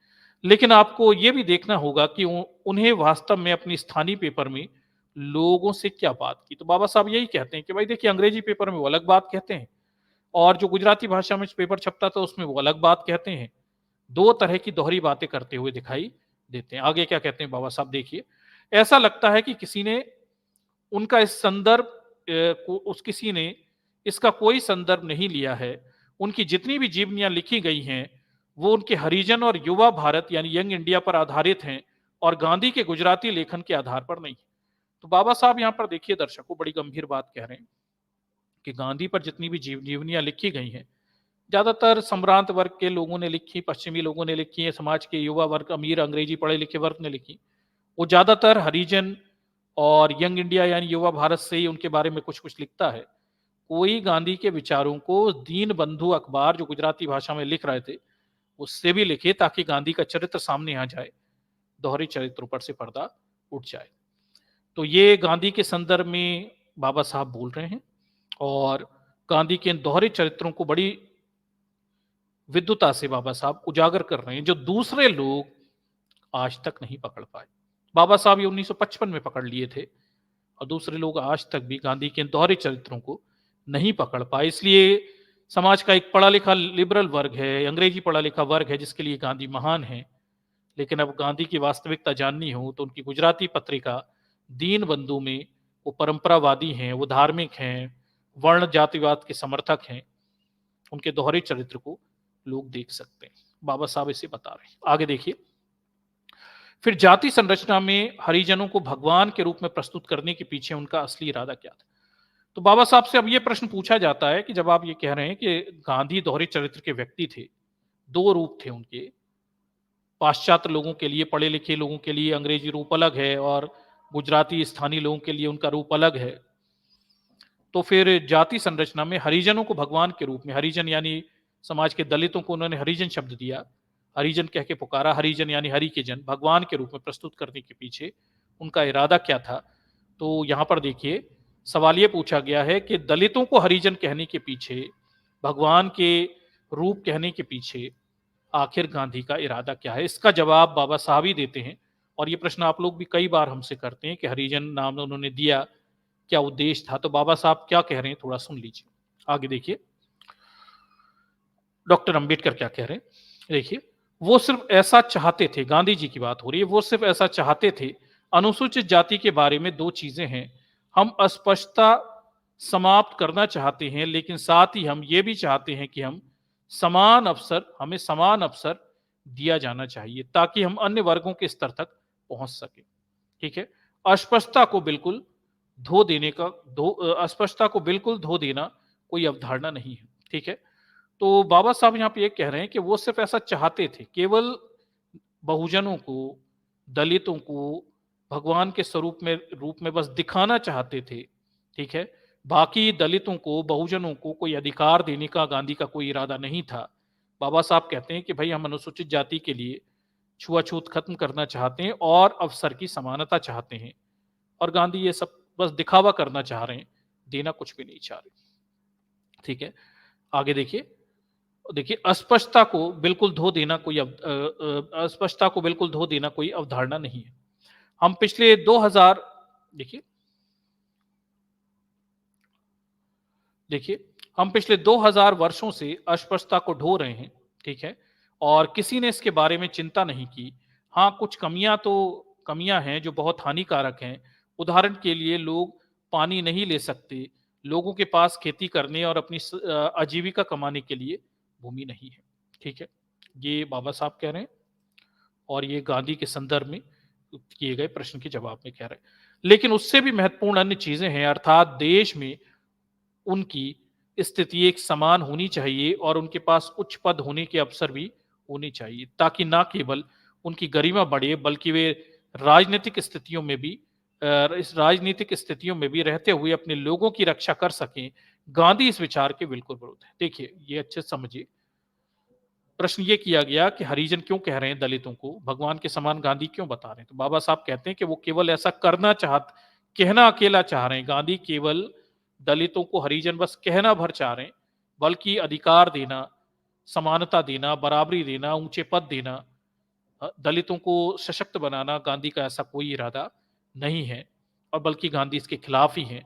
लेकिन आपको ये भी देखना होगा कि उन्हें वास्तव में अपनी स्थानीय पेपर में लोगों से क्या बात की। तो बाबा साहब यही कहते हैं कि भाई देखिए, अंग्रेजी पेपर में वो अलग बात कहते हैं, और जो गुजराती भाषा में पेपर छपता था उसमें वो अलग बात कहते हैं। दो तरह की दोहरी बातें करते हुए दिखाई देते हैं। आगे क्या कहते हैं बाबा साहब, देखिए, ऐसा लगता है कि किसी ने उनका इस संदर्भ को उस किसी ने इसका कोई संदर्भ नहीं लिया है। उनकी जितनी भी जीवनियां लिखी गई हैं, वो उनके हरिजन और युवा भारत यानी यंग इंडिया पर आधारित हैं, और गांधी के गुजराती लेखन के आधार पर नहीं। तो बाबा साहब यहाँ पर देखिए दर्शकों, बड़ी गंभीर बात कह रहे हैं कि गांधी पर जितनी भी जीवनियां लिखी गई हैं, ज्यादातर संभ्रांत वर्ग के लोगों ने लिखी, पश्चिमी लोगों ने लिखी है, समाज के युवा वर्ग, अमीर अंग्रेजी पढ़े लिखे वर्ग ने लिखी। वो ज्यादातर हरिजन और यंग इंडिया यानी युवा भारत से ही उनके बारे में कुछ कुछ लिखता है। कोई गांधी के विचारों को दीन बंधु अखबार जो गुजराती भाषा में लिख रहे थे उससे भी लिखे, ताकि गांधी का चरित्र सामने आ जाए, दोहरे चरित्रों पर से पर्दा उठ जाए। तो ये गांधी के संदर्भ में बाबा साहब बोल रहे हैं, और गांधी के इन दोहरे चरित्रों को बड़ी विद्वता से बाबा साहब उजागर कर रहे हैं, जो दूसरे लोग आज तक नहीं पकड़ पाए। बाबा साहब ये 1955 में पकड़ लिए थे, और दूसरे लोग आज तक भी गांधी के दोहरे चरित्रों को नहीं पकड़ पाए। इसलिए समाज का एक पढ़ा लिखा लिबरल वर्ग है, अंग्रेजी पढ़ा लिखा वर्ग है, जिसके लिए गांधी महान है। लेकिन अब गांधी की वास्तविकता जाननी हो तो उनकी गुजराती पत्रिका दीन बंधु में वो परंपरावादी हैं, वो धार्मिक हैं, वर्ण जातिवाद के समर्थक हैं, उनके दोहरे चरित्र को लोग देख सकते हैं। बाबा साहब इसे बता रहे हैं। आगे देखिए, फिर जाति संरचना में हरिजनों को भगवान के रूप में प्रस्तुत करने के पीछे उनका असली इरादा क्या था? तो बाबा साहब से अब ये प्रश्न पूछा जाता है कि जब आप ये कह रहे हैं कि गांधी दोहरे चरित्र के व्यक्ति थे, दो रूप थे उनके, पाश्चात्य लोगों के लिए, पढ़े लिखे लोगों के लिए अंग्रेजी रूप अलग है और गुजराती स्थानीय लोगों के लिए उनका रूप अलग है। तो फिर जाति संरचना में हरिजनों को भगवान के रूप में, हरिजन यानी समाज के दलितों को उन्होंने हरिजन शब्द दिया, हरिजन कह के पुकारा, हरिजन यानी हरि के जन, भगवान के रूप में प्रस्तुत करने के पीछे उनका इरादा क्या था? तो यहां पर देखिए, सवाल ये पूछा गया है कि दलितों को हरिजन कहने के पीछे, भगवान के रूप कहने के पीछे आखिर गांधी का इरादा क्या है? इसका जवाब बाबा साहब ही देते हैं। और ये प्रश्न आप लोग भी कई बार हमसे करते हैं कि हरिजन नाम उन्होंने दिया, क्या उद्देश्य था? तो बाबा साहब क्या कह रहे हैं, थोड़ा सुन लीजिए। आगे देखिए, डॉक्टर अंबेडकर क्या कह रहे हैं, देखिए, वो सिर्फ ऐसा चाहते थे, गांधी जी की बात हो रही है, वो सिर्फ ऐसा चाहते थे। अनुसूचित जाति के बारे में दो चीजें हैं, हम अस्पष्टता समाप्त करना चाहते हैं, लेकिन साथ ही हम ये भी चाहते हैं कि हमें समान अवसर दिया जाना चाहिए ताकि हम अन्य वर्गों के स्तर तक पहुंच सके। ठीक है, अस्पष्टता को बिल्कुल अस्पष्टता को बिल्कुल धो देना कोई अवधारणा नहीं है। ठीक है, तो बाबा साहब यहाँ पे ये कह रहे हैं कि वो सिर्फ ऐसा चाहते थे, केवल बहुजनों को, दलितों को भगवान के रूप में बस दिखाना चाहते थे। ठीक है, बाकी दलितों को, बहुजनों को कोई अधिकार देने का गांधी का कोई इरादा नहीं था। बाबा साहब कहते हैं कि भाई हम अनुसूचित जाति के लिए छुआछूत खत्म करना चाहते हैं और अवसर की समानता चाहते हैं, और गांधी ये सब बस दिखावा करना चाह रहे हैं, देना कुछ भी नहीं चाह रहे। ठीक है, आगे देखिए, अस्पष्टता को बिल्कुल धो देना कोई अवधारणा नहीं है। हम पिछले 2000 देखिए देखिए हम पिछले 2000 वर्षों से अस्पष्टता को ढो रहे हैं। ठीक है, और किसी ने इसके बारे में चिंता नहीं की। हाँ, कुछ कमियां हैं जो बहुत हानिकारक हैं। उदाहरण के लिए, लोग पानी नहीं ले सकते, लोगों के पास खेती करने और अपनी आजीविका कमाने के लिए भूमि नहीं है। ठीक है, ये बाबा साहब कह रहे हैं और ये गांधी के संदर्भ में किए गए प्रश्न के जवाब में कह रहे हैं। लेकिन उससे भी महत्वपूर्ण अन्य चीजें हैं, अर्थात देश में उनकी स्थिति एक समान होनी चाहिए और उनके पास उच्च पद होने के अवसर भी होने चाहिए, ताकि ना केवल उनकी गरिमा बढ़े बल्कि वे राजनीतिक स्थितियों में भी इस राजनीतिक स्थितियों में भी रहते हुए अपने लोगों की रक्षा कर सकें। गांधी इस विचार के बिल्कुल विरुद्ध है। देखिए, ये अच्छे से समझिए, प्रश्न ये किया गया कि हरिजन क्यों कह रहे हैं दलितों को भगवान के समान, गांधी क्यों बता रहे हैं? तो बाबा साहब कहते हैं कि वो केवल ऐसा कहना अकेला चाह रहे हैं। गांधी केवल दलितों को हरिजन बस कहना भर चाह रहे हैं, बल्कि अधिकार देना, समानता देना, बराबरी देना, ऊंचे पद देना, दलितों को सशक्त बनाना, गांधी का ऐसा कोई इरादा नहीं है। और बल्कि गांधी इसके खिलाफ ही हैं,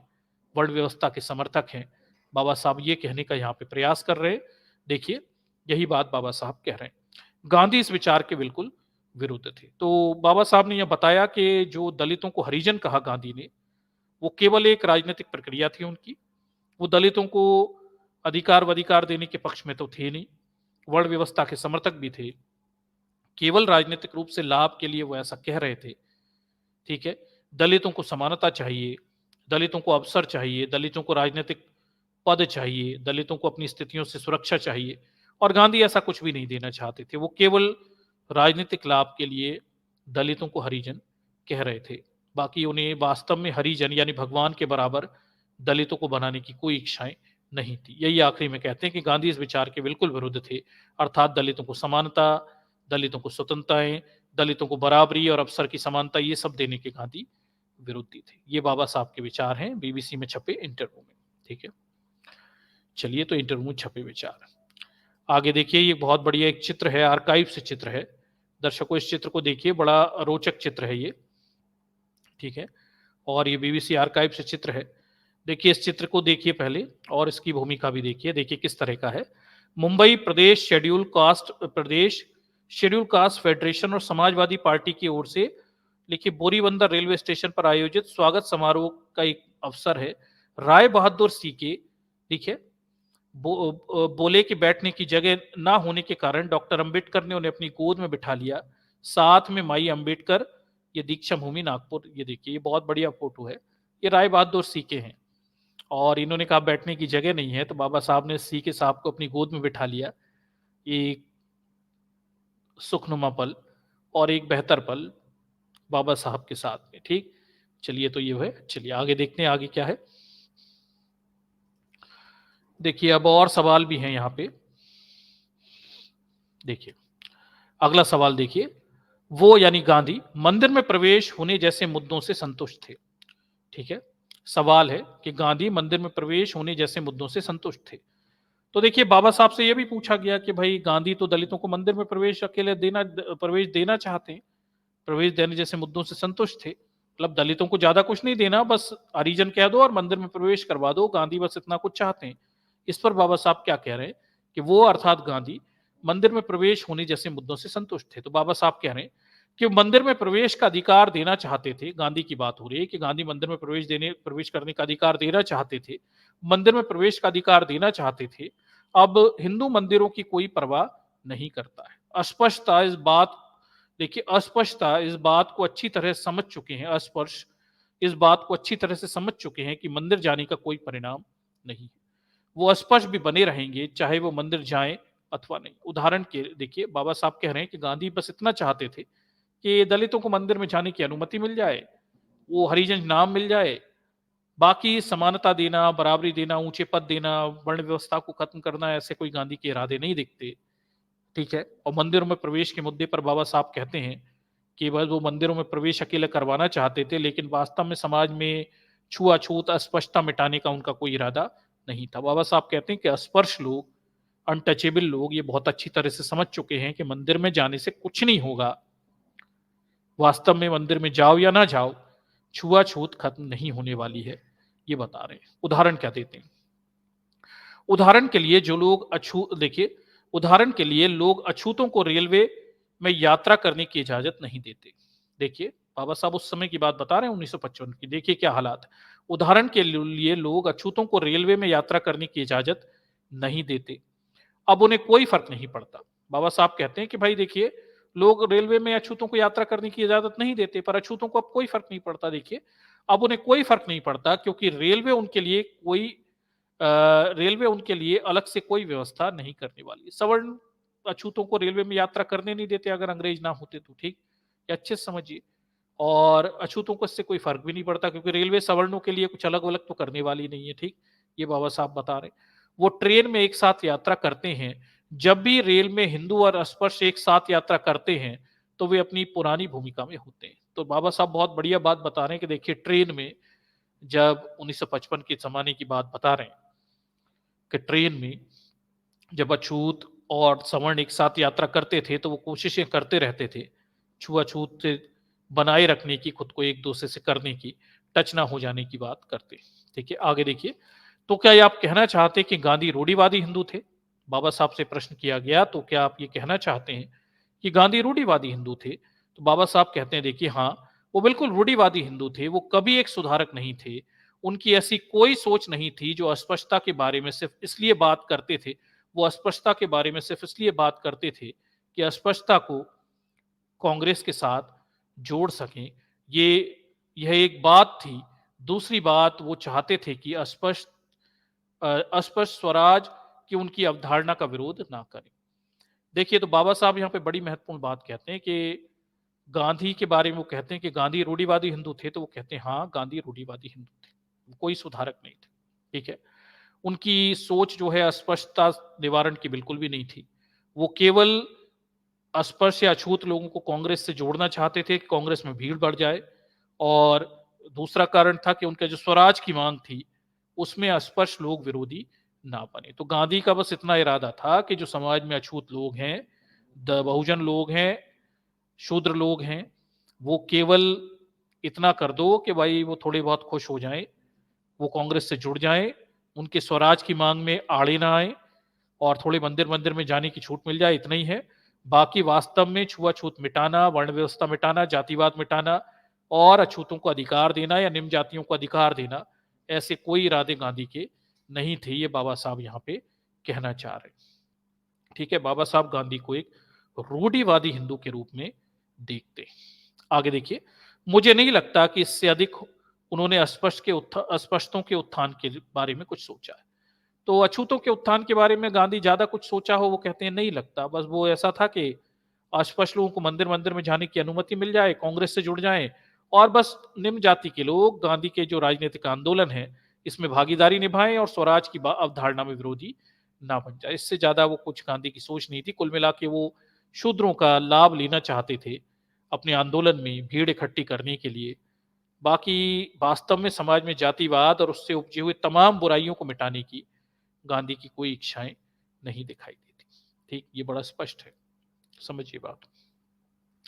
वर्ण व्यवस्था के समर्थक हैं। बाबा साहब ये कहने का यहाँ पे प्रयास कर रहे हैं। देखिए, यही बात बाबा साहब कह रहे हैं, गांधी इस विचार के बिल्कुल विरुद्ध थे। तो बाबा साहब ने यह बताया कि जो दलितों को हरिजन कहा गांधी ने, वो केवल एक राजनीतिक प्रक्रिया थी उनकी। वो दलितों को अधिकार देने के पक्ष में तो थे नहीं, वर्ण व्यवस्था के समर्थक भी थे, केवल राजनीतिक रूप से लाभ के लिए वो ऐसा कह रहे थे। ठीक है, दलितों को समानता चाहिए, दलितों को अवसर चाहिए, दलितों को राजनीतिक पद चाहिए, दलितों को अपनी स्थितियों से सुरक्षा चाहिए, और गांधी ऐसा कुछ भी नहीं देना चाहते थे। वो केवल राजनीतिक लाभ के लिए दलितों को हरिजन कह रहे थे, बाकी उन्हें वास्तव में हरिजन यानी भगवान के बराबर दलितों को बनाने की कोई इच्छाएं नहीं थी। यही आखिरी में कहते हैं कि गांधी इस विचार के बिल्कुल विरुद्ध थे, अर्थात दलितों को समानता, दलितों को स्वतंत्रताएं, दलितों को बराबरी और अवसर की समानता, ये सब देने के गांधी विरोधी थे। ये बाबा साहब के विचार हैं बीबीसी में छपे इंटरव्यू में। ठीक है, चलिए, तो इंटरव्यू में छपे विचार। आगे देखिए, ये बहुत बढ़िया एक चित्र है, आर्काइव से चित्र है। दर्शकों, इस चित्र को देखिए, बड़ा रोचक चित्र है ये। ठीक है, और ये बीबीसी आर्काइव से चित्र है। देखिए, इस चित्र को देखिए पहले, और इसकी भूमिका भी देखिए। देखिए किस तरह का है। मुंबई प्रदेश शेड्यूल कास्ट फेडरेशन और समाजवादी पार्टी की ओर से लिखिए बोरीबंदर रेलवे स्टेशन पर आयोजित स्वागत समारोह का एक अवसर है। राय बहादुर सीके ठीक है। बोले कि बैठने की जगह ना होने के कारण डॉक्टर अंबेडकर ने उन्हें अपनी गोद में बिठा लिया, साथ में माई अंबेडकर। ये दीक्षा भूमि नागपुर, ये देखिए, ये बहुत बढ़िया फोटो है। ये राय बहादुर सीके हैं, और इन्होंने कहा बैठने की जगह नहीं है, तो बाबा साहब ने सीके साहब को अपनी गोद में बिठा लिया। एक सुखनुमा पल और एक बेहतर पल बाबा साहब के साथ में। ठीक, चलिए, तो ये है। चलिए आगे देखते हैं, आगे क्या है। देखिए, अब और सवाल भी हैं यहाँ पे। देखिए, अगला सवाल देखिए। वो यानी गांधी मंदिर में प्रवेश होने जैसे मुद्दों से संतुष्ट थे। ठीक है, सवाल है कि गांधी मंदिर में प्रवेश होने जैसे मुद्दों से संतुष्ट थे। तो देखिए, बाबा साहब से यह भी पूछा गया कि भाई, गांधी तो दलितों को मंदिर में प्रवेश अकेले देना प्रवेश देना चाहते हैं, प्रवेश देने जैसे मुद्दों से संतुष्ट थे। मतलब दलितों को ज्यादा कुछ नहीं देना, बस हरिजन कह दो और मंदिर में प्रवेश करवा दो, गांधी बस इतना कुछ चाहते हैं। इस पर बाबा साहब क्या कह रहे हैं कि वो, अर्थात गांधी, मंदिर में प्रवेश होने जैसे मुद्दों से संतुष्ट थे। तो बाबा साहब कह रहे हैं कि मंदिर में प्रवेश का अधिकार देना चाहते थे। गांधी की बात हो रही है कि गांधी मंदिर में प्रवेश करने का अधिकार देना चाहते थे, मंदिर में प्रवेश का अधिकार देना चाहते थे। अब हिंदू मंदिरों की कोई परवाह नहीं करता है। अस्पष्टता इस बात देखिए, अस्पष्टता इस बात को अच्छी तरह समझ चुके हैं, अस्पर्श इस बात को अच्छी तरह से समझ चुके हैं कि मंदिर जाने का कोई परिणाम नहीं है। वो अस्पष्ट भी बने रहेंगे, चाहे वो मंदिर जाएं अथवा नहीं। उदाहरण के देखिए, बाबा साहब कह रहे हैं कि गांधी बस इतना चाहते थे कि दलितों को मंदिर में जाने की अनुमति मिल जाए, वो हरिजन नाम मिल जाए। बाकी समानता देना, बराबरी देना, ऊंचे पद देना, वर्ण व्यवस्था को खत्म करना, ऐसे कोई गांधी के इरादे नहीं दिखते। ठीक है, और मंदिरों में प्रवेश के मुद्दे पर बाबा साहब कहते हैं कि बस वो मंदिरों में प्रवेश अकेले करवाना चाहते थे, लेकिन वास्तव में समाज में छुआछूत, अस्पष्टता मिटाने का उनका कोई इरादा नहीं था। बाबा साहब कहते हैं कि अस्पर्श लोग, अनटचेबल लोग, ये बहुत अच्छी तरह से समझ चुके हैं कि मंदिर में जाने से कुछ नहीं होगा। वास्तव में मंदिर में जाओ या ना जाओ, छुआछूत खत्म नहीं होने वाली है, ये बता रहे हैं। उदाहरण क्या देते हैं? उदाहरण के लिए, जो लोग अछू देखिए, उदाहरण के लिए लोग अछूतों को रेलवे में यात्रा करने की इजाजत नहीं देते। देखिए, बाबा साहब उस समय की बात बता रहे हैं, 1955 की। देखिए क्या हालात है। उदाहरण के लिए लोग अछूतों को रेलवे में यात्रा करने की इजाजत नहीं देते। अब उन्हें कोई फर्क नहीं पड़ता। बाबा साहब कहते हैं कि भाई देखिए, लोग रेलवे में अछूतों को यात्रा करने की इजाजत नहीं देते, पर अछूतों को अब कोई फर्क नहीं पड़ता। देखिए, अब उन्हें कोई फर्क नहीं पड़ता, क्योंकि रेलवे उनके लिए अलग से कोई व्यवस्था नहीं करने वाली। सवर्ण अछूतों को रेलवे में यात्रा करने नहीं देते, अगर अंग्रेज ना होते तो। ठीक, ये अच्छे से समझिए। और अछूतों को इससे कोई फर्क भी नहीं पड़ता, क्योंकि रेलवे सवर्णों के लिए कुछ अलग अलग तो करने वाली नहीं है। ठीक, ये बाबा साहब बता रहे हैं। वो ट्रेन में एक साथ यात्रा करते हैं। जब भी रेल में हिंदू और अस्पृश्य एक साथ यात्रा करते हैं, तो वे अपनी पुरानी भूमिका में होते हैं। तो बाबा साहब बहुत बढ़िया बात बता रहे हैं कि देखिए, ट्रेन में, जब 1955 के जमाने की बात बता रहे हैं कि ट्रेन में जब अछूत और सवर्ण एक साथ यात्रा करते थे, तो वो कोशिशें करते रहते थे छुआछूत से बनाए रखने की, खुद को एक दूसरे से करने की, टच ना हो जाने की बात करते। ठीक है, आगे देखिए। तो क्या ये आप कहना चाहते हैं कि गांधी रूढ़िवादी हिंदू थे? बाबा साहब से प्रश्न किया गया, तो क्या आप ये कहना चाहते हैं कि गांधी रूढ़िवादी हिंदू थे? तो बाबा साहब कहते हैं, देखिए, हाँ, वो बिल्कुल रूढ़िवादी हिंदू थे। वो कभी एक सुधारक नहीं थे। उनकी ऐसी कोई सोच नहीं थी। जो अस्पष्टता के बारे में सिर्फ इसलिए बात करते थे, वो अस्पष्टता के बारे में सिर्फ इसलिए बात करते थे कि अस्पष्टता को कांग्रेस के साथ जोड़ सकें। ये यह एक बात थी। दूसरी बात, वो चाहते थे कि अस्पष्ट स्वराज की उनकी अवधारणा का विरोध ना करें। देखिए, तो बाबा साहब यहाँ पे बड़ी महत्वपूर्ण बात कहते हैं कि गांधी के बारे में वो कहते हैं कि गांधी रूढ़िवादी हिंदू थे। तो वो कहते हैं, हाँ, गांधी रूढ़िवादी हिंदू थे, वो कोई सुधारक नहीं थे। ठीक है, उनकी सोच जो है अस्पष्टता निवारण की बिल्कुल भी नहीं थी। वो केवल अस्पष्ट या अछूत लोगों को कांग्रेस से जोड़ना चाहते थे कि कांग्रेस में भीड़ बढ़ जाए। और दूसरा कारण था कि उनका जो स्वराज की मांग थी, उसमें अस्पष्ट लोग विरोधी ना बने। तो गांधी का बस इतना इरादा था कि जो समाज में अछूत लोग हैं, बहुजन लोग हैं, शूद्र लोग हैं, वो केवल इतना कर दो कि भाई वो थोड़े बहुत खुश हो जाएं, वो कांग्रेस से जुड़ जाएं, उनके स्वराज की मांग में आड़े ना आए, और थोड़े मंदिर मंदिर में जाने की छूट मिल जाए, इतना ही है। बाकी वास्तव में छुआछूत मिटाना, वर्ण व्यवस्था मिटाना, जातिवाद मिटाना, और अछूतों को अधिकार देना या निम्न जातियों को अधिकार देना, ऐसे कोई इरादे गांधी के नहीं थे, ये बाबा साहब यहाँ पे कहना चाह रहे हैं। ठीक है, बाबा साहब गांधी को एक रूढ़िवादी हिंदू के रूप में देखते हैं। आगे देखिए, मुझे नहीं लगता कि इससे अधिक उन्होंने अस्पष्टों के उत्थान के बारे में कुछ सोचा है। तो अछूतों के उत्थान के बारे में गांधी ज्यादा कुछ सोचा हो, वो कहते हैं नहीं लगता। बस वो ऐसा था कि अस्पष्ट लोगों को मंदिर मंदिर में जाने की अनुमति मिल जाए, कांग्रेस से जुड़ जाएं, और बस निम्न जाति के लोग गांधी के जो राजनीतिक आंदोलन है इसमें भागीदारी निभाएं और स्वराज की अवधारणा में विरोधी ना बन जाए। इससे ज्यादा वो कुछ गांधी की सोच नहीं थी। कुल मिला के वो शूद्रों का लाभ लेना चाहते थे अपने आंदोलन में भीड़ इकट्ठी करने के लिए। बाकी वास्तव में समाज में जातिवाद और उससे उपजे हुए तमाम बुराइयों को मिटाने की गांधी की कोई इच्छाएं नहीं दिखाई देती। ठीक, ये बड़ा स्पष्ट है, समझिए बात।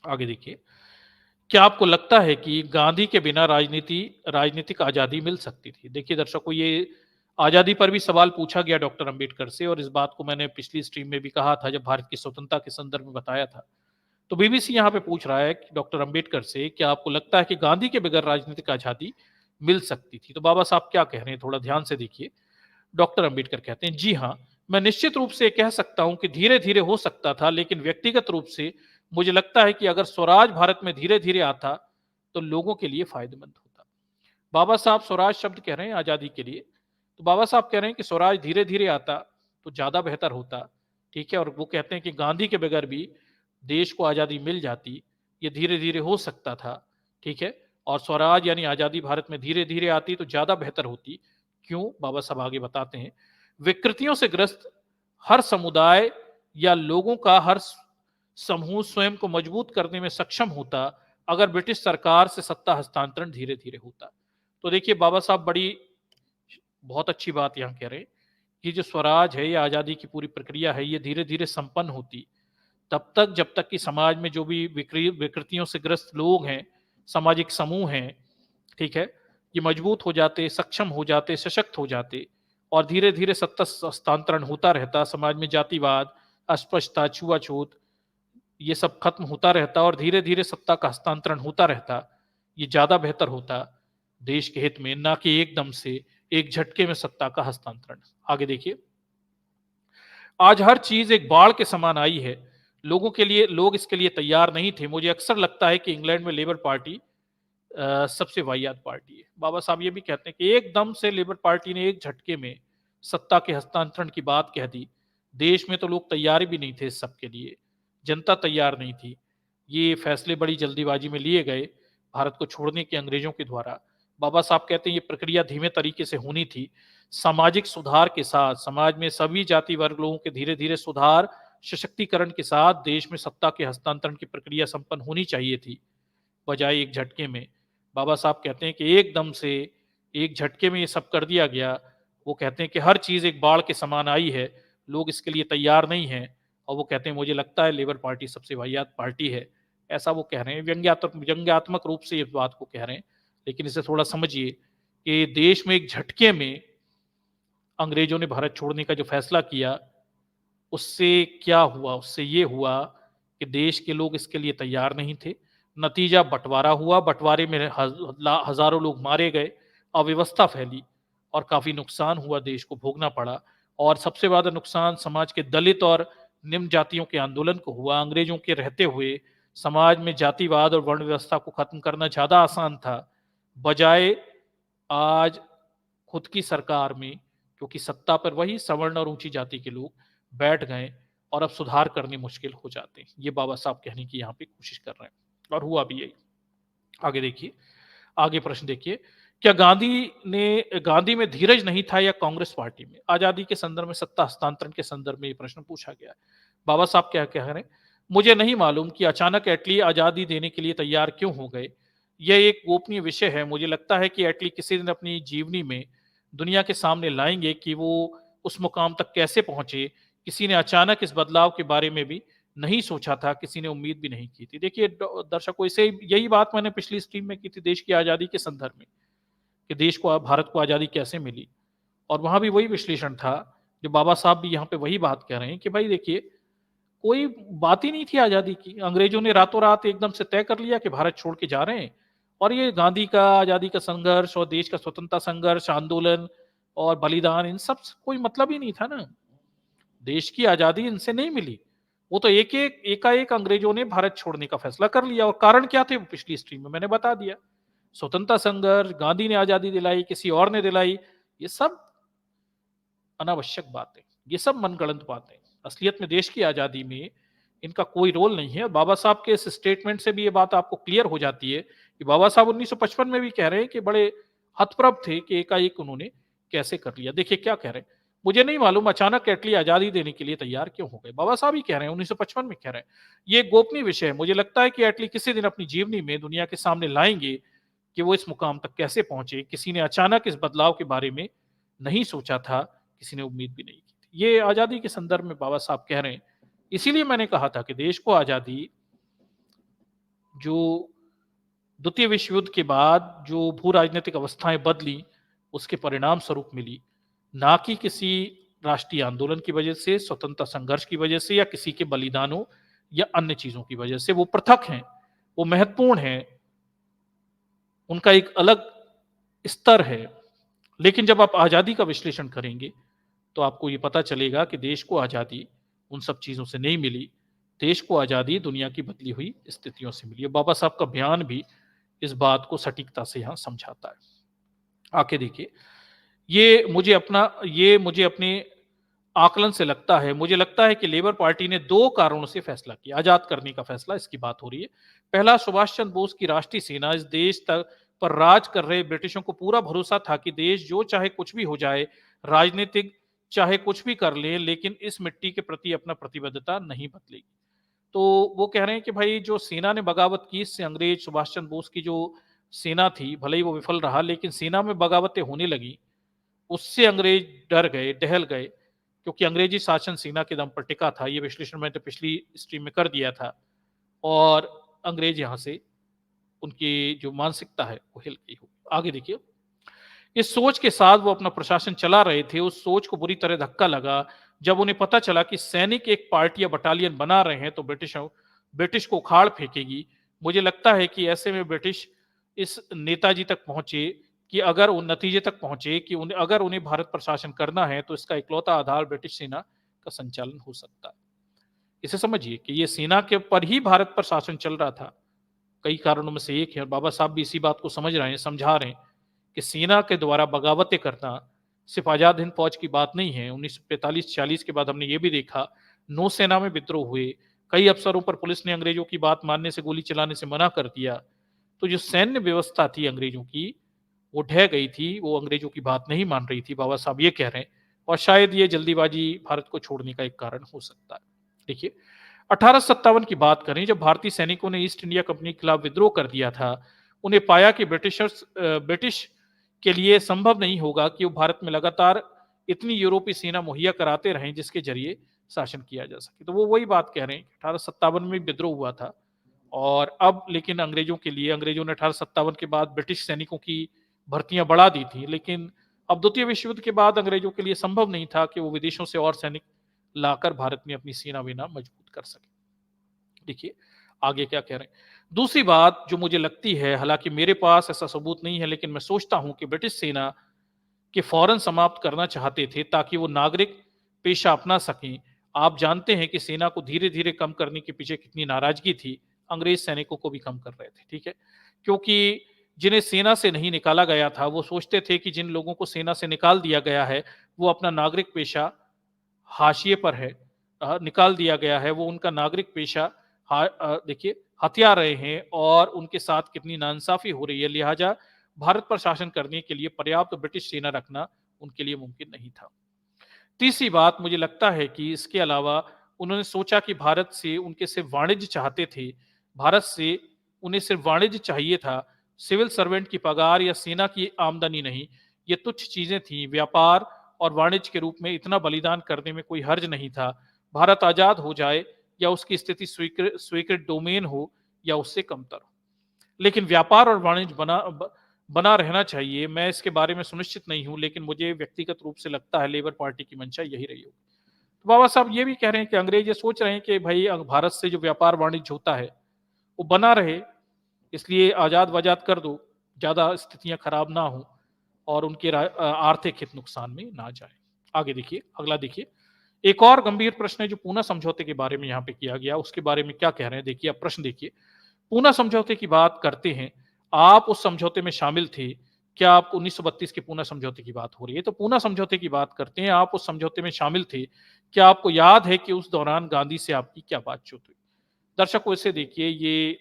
आगे देखिए, क्या आपको लगता है कि गांधी के बिना राजनीतिक आजादी मिल सकती थी? देखिए दर्शकों, ये आजादी पर भी सवाल पूछा गया डॉक्टर अंबेडकर से, और इस बात को मैंने पिछली स्ट्रीम में भी कहा था जब भारत की स्वतंत्रता के संदर्भ में बताया था। तो बीबीसी यहाँ पे पूछ रहा है कि डॉक्टर अंबेडकर से, क्या आपको लगता है कि गांधी के बगैर राजनीतिक आजादी मिल सकती थी? तो बाबा साहब क्या कह रहे हैं, थोड़ा ध्यान से देखिए। डॉक्टर अंबेडकर कहते हैं, जी हाँ, मैं निश्चित रूप से कह सकता हूं कि धीरे धीरे हो सकता था, लेकिन व्यक्तिगत रूप से मुझे लगता है कि अगर स्वराज भारत में धीरे धीरे आता तो लोगों के लिए फायदेमंद होता। बाबा साहब स्वराज शब्द कह रहे हैं आजादी के लिए, तो बाबा साहब कह रहे हैं कि स्वराज धीरे धीरे आता तो ज्यादा बेहतर होता। ठीक है, और वो कहते हैं कि गांधी के बगैर भी देश को आजादी मिल जाती, ये धीरे धीरे हो सकता था। ठीक है, और स्वराज यानी आजादी भारत में धीरे धीरे आती तो ज्यादा बेहतर होती। क्यों? बाबा साहब आगे बताते हैं, विकृतियों से ग्रस्त हर समुदाय या लोगों का हर समूह स्वयं को मजबूत करने में सक्षम होता अगर ब्रिटिश सरकार से सत्ता हस्तांतरण धीरे धीरे होता। तो देखिए बाबा साहब बड़ी बहुत अच्छी बात यहाँ कह रहे हैं कि जो स्वराज है या आजादी की पूरी प्रक्रिया है ये धीरे धीरे संपन्न होती तब तक जब तक कि समाज में जो भी विकृतियों से ग्रस्त लोग हैं, सामाजिक समूह हैं, ठीक है, ये मजबूत हो जाते, सक्षम हो जाते, सशक्त हो जाते, और धीरे धीरे सत्ता हस्तांतरण होता रहता, समाज में जातिवाद, अस्पृश्यता, छुआछूत, ये सब खत्म होता रहता और धीरे धीरे सत्ता का हस्तांतरण होता रहता। ये ज्यादा बेहतर होता देश के हित में, ना कि एकदम से एक झटके में सत्ता का हस्तांतरण। आगे देखिए, आज हर चीज एक बाढ़ के समान आई है, लोगों के लिए, लोग इसके लिए तैयार नहीं थे। मुझे अक्सर लगता है कि इंग्लैंड में लेबर पार्टी सबसे वाहियात पार्टी है। बाबा साहब ये भी कहते हैं कि एकदम से लेबर पार्टी ने एक झटके में सत्ता के हस्तांतरण की बात कह दी। देश में तो लोग तैयार भी नहीं थे इस सब के लिए, जनता तैयार नहीं थी। ये फैसले बड़ी जल्दीबाजी में लिए गए भारत को छोड़ने के अंग्रेजों के द्वारा। बाबा साहब कहते हैं ये प्रक्रिया धीमे तरीके से होनी थी, सामाजिक सुधार के साथ, समाज में सभी जाति वर्ग लोगों के धीरे धीरे सुधार, सशक्तिकरण के साथ देश में सत्ता के हस्तांतरण की प्रक्रिया संपन्न होनी चाहिए थी, बजाय एक झटके में। बाबा साहब कहते हैं कि एकदम से एक झटके में ये सब कर दिया गया। वो कहते हैं कि हर चीज एक बाढ़ के समान आई है, लोग इसके लिए तैयार नहीं हैं, और वो कहते हैं मुझे लगता है लेबर पार्टी सबसे वाहियात पार्टी है। ऐसा वो कह रहे हैं, व्यंग्यात्मक रूप से इस बात को कह रहे हैं। लेकिन इसे थोड़ा समझिए कि देश में एक झटके में अंग्रेजों ने भारत छोड़ने का जो फैसला किया, उससे क्या हुआ? उससे ये हुआ कि देश के लोग इसके लिए तैयार नहीं थे। नतीजा बंटवारा हुआ, बंटवारे में हजारों लोग मारे गए, अव्यवस्था फैली और काफी नुकसान हुआ, देश को भोगना पड़ा। और सबसे ज्यादा नुकसान समाज के दलित और निम्न जातियों के आंदोलन को हुआ। अंग्रेजों के रहते हुए समाज में जातिवाद और वर्ण व्यवस्था को खत्म करना ज्यादा आसान था, बजाय आज खुद की सरकार में, क्योंकि सत्ता पर वही सवर्ण और ऊंची जाति के लोग बैठ गए और अब सुधार करने मुश्किल हो जाते हैं। ये बाबा साहब कहने की यहाँ पे कोशिश कर रहे हैं, और हुआ भी यही। आगे देखिए, आगे प्रश्न देखिए, क्या गांधी में धीरज नहीं था या कांग्रेस पार्टी में? आजादी के संदर्भ में, सत्ता हस्तांतरण के संदर्भ में ये प्रश्न पूछा गया है। बाबा साहब क्या कह रहे हैं, मुझे नहीं मालूम कि अचानक एटली आजादी देने के लिए तैयार क्यों हो गए। यह एक गोपनीय विषय है। मुझे लगता है कि एटली किसी दिन अपनी जीवनी में दुनिया के सामने लाएंगे कि वो उस मुकाम तक कैसे पहुंचे। किसी ने अचानक इस बदलाव के बारे में भी नहीं सोचा था, किसी ने उम्मीद भी नहीं की थी। देखिए दर्शकों, इसे यही बात मैंने पिछली स्ट्रीम में की थी देश की आजादी के संदर्भ में, कि देश को, भारत को आजादी कैसे मिली, और वहां भी वही विश्लेषण था जो बाबा साहब भी यहाँ पे वही बात कह रहे हैं कि भाई देखिए, कोई बात ही नहीं थी आजादी की। अंग्रेजों ने रातों रात एकदम से तय कर लिया कि भारत छोड़ के जा रहे हैं, और ये गांधी का आजादी का संघर्ष और देश का स्वतंत्रता संघर्ष आंदोलन और बलिदान, इन सब से कोई मतलब ही नहीं था ना। देश की आजादी इनसे नहीं मिली। वो तो एकाएक अंग्रेजों ने भारत छोड़ने का फैसला कर लिया, और कारण क्या थे वो पिछली स्ट्रीम में मैंने बता दिया। स्वतंत्रता संघर्ष, गांधी ने आजादी दिलाई, किसी और ने दिलाई, ये सब अनावश्यक बातें, ये सब मनगढ़ंत बातें। असलियत में देश की आजादी में इनका कोई रोल नहीं है। बाबा साहब के इस स्टेटमेंट से भी ये बात आपको क्लियर हो जाती है कि बाबा साहब 1955 में भी कह रहे हैं कि बड़े हतप्रभ थे कि एकाएक उन्होंने कैसे कर लिया। देखिए क्या कह रहे हैं, मुझे नहीं मालूम अचानक एटली आजादी देने के लिए तैयार क्यों हो गए। बाबा साहब ही कह रहे हैं, 1955 में कह रहे हैं। ये गोपनीय विषय है। मुझे लगता है कि एटली किसी दिन अपनी जीवनी में दुनिया के सामने लाएंगे कि वो इस मुकाम तक कैसे पहुंचे। किसी ने अचानक इस बदलाव के बारे में नहीं सोचा था, किसी ने उम्मीद भी नहीं की थी। ये आजादी के संदर्भ में बाबा साहब कह रहे हैं। इसीलिए मैंने कहा था कि देश को आजादी जो द्वितीय विश्व युद्ध के बाद जो भू राजनीतिक अवस्थाएं बदली, उसके परिणाम स्वरूप मिली, ना कि किसी राष्ट्रीय आंदोलन की वजह से, स्वतंत्रता संघर्ष की वजह से, या किसी के बलिदानों या अन्य चीजों की वजह से। वो पृथक हैं, वो महत्वपूर्ण हैं, उनका एक अलग स्तर है। लेकिन जब आप आजादी का विश्लेषण करेंगे तो आपको ये पता चलेगा कि देश को आजादी उन सब चीजों से नहीं मिली। देश को आजादी दुनिया की बदली हुई स्थितियों से मिली। बाबा साहब का बयान भी इस बात को सटीकता से यहां समझाता है। आके देखिए, ये मुझे अपने आकलन से लगता है, मुझे लगता है कि लेबर पार्टी ने दो कारणों से फैसला किया, आजाद करने का फैसला, इसकी बात हो रही है। पहला, सुभाष चंद्र बोस की राष्ट्रीय सेना, इस देश तक पर राज कर रहे ब्रिटिशों को पूरा भरोसा था कि देश जो चाहे कुछ भी हो जाए, राजनीतिक चाहे कुछ भी कर ले, लेकिन इस मिट्टी के प्रति अपना प्रतिबद्धता नहीं बदलेगी। तो वो कह रहे हैं कि भाई जो सेना ने बगावत की, इससे अंग्रेज, सुभाष चंद्र बोस की जो सेना थी, भले ही वो विफल रहा, लेकिन सेना में बगावतें होने लगी, उससे अंग्रेज डर गए, दहल गए, क्योंकि अंग्रेजी शासन सेना के दम पर टिका था। ये विश्लेषण मैंने तो पिछली स्ट्रीम में कर दिया था। और अंग्रेज यहां से, उनकी जो मानसिकता है वो हिल गई हो। आगे देखिए, इस सोच के साथ वो अपना प्रशासन चला रहे थे। उस सोच को बुरी तरह धक्का लगा जब उन्हें पता चला कि सैनिक एक पार्टी या बटालियन बना रहे हैं तो ब्रिटिश को उखाड़ फेंकेगी। मुझे लगता है कि ऐसे में ब्रिटिश इस नेताजी तक पहुंचे कि अगर उन नतीजे तक पहुंचे कि अगर उन्हें भारत प्रशासन करना है तो इसका इकलौता आधार ब्रिटिश सेना का संचालन हो सकता है। इसे समझिए कि ये सेना के पर ही भारत पर शासन चल रहा था, कई कारणों में से एक है। और बाबा साहब भी इसी बात को समझ रहे हैं, समझा रहे हैं कि सेना के द्वारा बगावतें करना सिर्फ आजाद हिंद फौज की बात नहीं है। 1945-46 के बाद हमने ये भी देखा, नौसेना में विद्रोह हुए, कई अफसरों पर पुलिस ने अंग्रेजों की बात मानने से, गोली चलाने से मना कर दिया। तो जो सैन्य व्यवस्था थी अंग्रेजों की, वो ढह गई थी, वो अंग्रेजों की बात नहीं मान रही थी, बाबा साहब ये कह रहे हैं। और शायद ये जल्दीबाजी भारत को छोड़ने का एक कारण हो सकता है। देखिए, 1857 की बात करें, जब भारतीय सैनिकों ने ईस्ट इंडिया कंपनी के खिलाफ विद्रोह कर दिया था, उन्हें पाया कि ब्रिटिश के लिए संभव नहीं होगा कि वो भारत में लगातार इतनी यूरोपीय सेना मुहैया कराते रहें जिसके जरिए शासन किया जा सके। तो वो वही बात कह रहे हैं, 1857 में विद्रोह हुआ था, और अब लेकिन अंग्रेजों के लिए, अंग्रेजों ने 1857 के बाद ब्रिटिश सैनिकों की भर्तियां बढ़ा दी थी, लेकिन अब द्वितीय विश्व युद्ध के बाद अंग्रेजों के लिए संभव नहीं था कि वो विदेशों से और सैनिक लाकर भारत में अपनी सेना वेना मजबूत कर सके। देखिए आगे क्या कह रहे हैं। दूसरी बात जो मुझे लगती है, हालांकि मेरे पास ऐसा सबूत नहीं है, लेकिन मैं सोचता हूं कि ब्रिटिश सेना के फौरन समाप्त करना चाहते थे ताकि वो नागरिक पेशा अपना सकें। आप जानते हैं कि सेना को धीरे धीरे कम करने के पीछे कितनी नाराजगी थी, अंग्रेज सैनिकों को भी कम कर रहे थे, ठीक है, क्योंकि जिन्हें सेना से नहीं निकाला गया था वो सोचते थे कि जिन लोगों को सेना से निकाल दिया गया है वो अपना नागरिक पेशा हाशिए पर है, निकाल दिया गया है, वो उनका नागरिक पेशा देखिए हथिया रहे हैं, और उनके साथ कितनी नाइंसाफी हो रही है। लिहाजा भारत पर शासन करने के लिए पर्याप्त ब्रिटिश सेना रखना उनके लिए मुमकिन नहीं था। तीसरी बात, मुझे लगता है कि इसके अलावा उन्होंने सोचा कि भारत से उनके सिर्फ वाणिज्य चाहते थे, भारत से उन्हें सिर्फ वाणिज्य चाहिए था, सिविल सर्वेंट की पगार या सेना की आमदनी नहीं। ये तुच्छ चीजें थी। व्यापार और वाणिज्य के रूप में इतना बलिदान करने में कोई हर्ज नहीं था। भारत आजाद हो जाए या उसकी स्थिति स्वीकृत डोमेन हो या उससे कमतर हो, लेकिन व्यापार और वाणिज्य बना रहना चाहिए। मैं इसके बारे में सुनिश्चित नहीं हूं, लेकिन मुझे व्यक्तिगत रूप से लगता है लेबर पार्टी की मंशा यही रही होगी। तो बाबा साहब ये भी कह रहे हैं कि अंग्रेज ये सोच रहे हैं कि भाई भारत से जो व्यापार वाणिज्य होता है वो बना रहे, इसलिए आजाद वाजाद कर दो, ज्यादा स्थितियां खराब ना हो। और उनके आर्थिक हित नुकसान में ना जाए। आगे देखिए, अगला देखिए। एक और गंभीर प्रश्न है जो पूना समझौते के बारे में यहाँ पे किया गया, उसके बारे में क्या कह रहे हैं देखिए। आप प्रश्न देखिए, पूना समझौते की बात करते हैं, आप उस समझौते में शामिल थे, क्या आप 1932 के पूना समझौते की बात हो रही है, तो पूना समझौते की बात करते हैं, आप उस समझौते में शामिल थे, क्या आपको याद है कि उस दौरान गांधी से आपकी क्या बातचीत हुई? दर्शकों, इसे देखिए, ये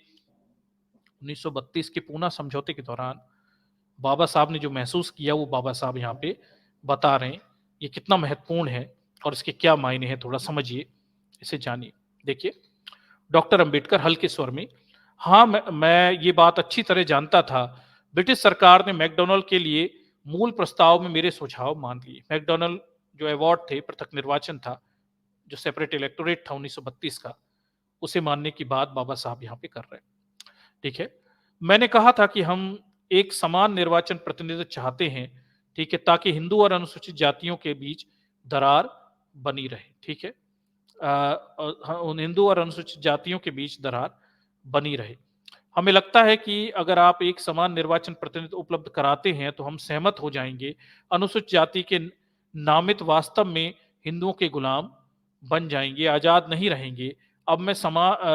1932 के पूना समझौते के दौरान बाबा साहब ने जो महसूस किया, वो बाबा साहब यहाँ पे बता रहे हैं। ये कितना महत्वपूर्ण है और इसके क्या मायने हैं, थोड़ा समझिए, इसे जानिए। देखिए, डॉक्टर अंबेडकर हल्के स्वर में, हाँ, मैं ये बात अच्छी तरह जानता था। ब्रिटिश सरकार ने मैकडॉनल्ड के लिए मूल प्रस्ताव में मेरे सुझाव मान लिए। मैकडॉनल्ड जो अवार्ड थे, पृथक निर्वाचन था, जो सेपरेट इलेक्टोरेट था 1932 का, उसे मानने की बात बाबा साहब यहाँ पे कर रहे हैं। ठीक है, मैंने कहा था कि हम एक समान निर्वाचन प्रतिनिधित्व चाहते हैं, ठीक है, ताकि हिंदू और अनुसूचित जातियों के बीच दरार बनी रहे। ठीक है, उन हिंदू और अनुसूचित जातियों के बीच दरार बनी रहे। हमें लगता है कि अगर आप एक समान निर्वाचन प्रतिनिधित्व उपलब्ध कराते हैं तो हम सहमत हो जाएंगे। अनुसूचित जाति के नामित वास्तव में हिंदुओं के गुलाम बन जाएंगे, आजाद नहीं रहेंगे। अब मैं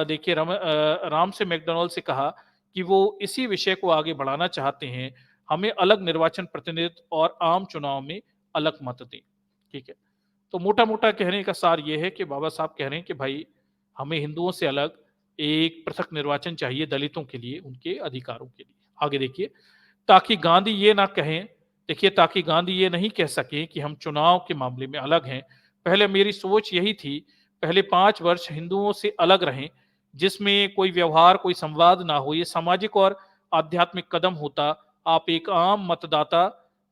देखिए, राम से मैकडॉनल्ड से कहा कि वो इसी विषय को आगे बढ़ाना चाहते हैं। हमें अलग निर्वाचन प्रतिनिधित्व और आम चुनाव में अलग मत दें। ठीक है, तो मोटा मोटा कहने का सार यह है कि बाबा साहब कह रहे हैं कि भाई, हमें हिंदुओं से अलग एक पृथक निर्वाचन चाहिए दलितों के लिए, उनके अधिकारों के लिए। आगे देखिए, ताकि गांधी ये ना कहें, देखिए, ताकि गांधी ये नहीं कह सके कि हम चुनाव के मामले में अलग हैं। पहले मेरी सोच यही थी, पहले 5 वर्ष हिंदुओं से अलग रहें, जिसमें कोई व्यवहार, कोई संवाद ना हो। ये सामाजिक और आध्यात्मिक कदम होता। आप एक आम मतदाता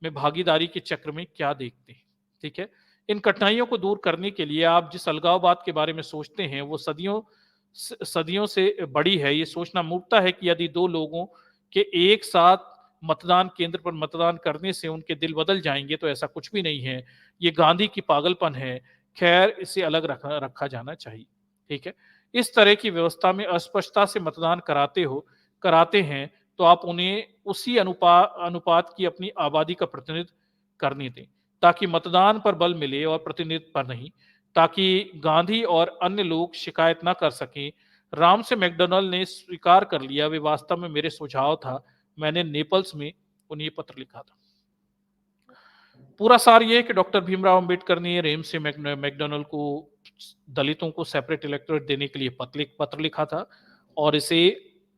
में भागीदारी के चक्र में क्या देखते हैं? ठीक है, इन कठिनाइयों को दूर करने के लिए आप जिस अलगाववाद के बारे में सोचते हैं, वो सदियों से बड़ी है। ये सोचना मूर्खता है कि यदि दो लोगों के एक साथ मतदान केंद्र पर मतदान करने से उनके दिल बदल जाएंगे, तो ऐसा कुछ भी नहीं है। ये गांधी की पागलपन है। खैर, इसे अलग रखा जाना चाहिए। ठीक है, इस तरह की व्यवस्था में अस्पष्टता से मतदान कराते हैं, तो आप उन्हें उसी अनुपात की अपनी आबादी का प्रतिनिधित्व करने दें, ताकि मतदान पर बल मिले और प्रतिनिधित्व पर नहीं, ताकि गांधी और अन्य लोग शिकायत ना कर सकें। राम से मैकडॉनल्ड ने स्वीकार कर लिया, वे वास्तव में मेरे सुझाव था। मैंने नेपल्स में उन्हें पत्र लिखा था। पूरा सार ये है कि डॉक्टर भीमराव अंबेडकर ने रेम से मैकडॉनल्ड को दलितों को सेपरेट इलेक्टोरेट देने के लिए पत्र लिखा था और इसे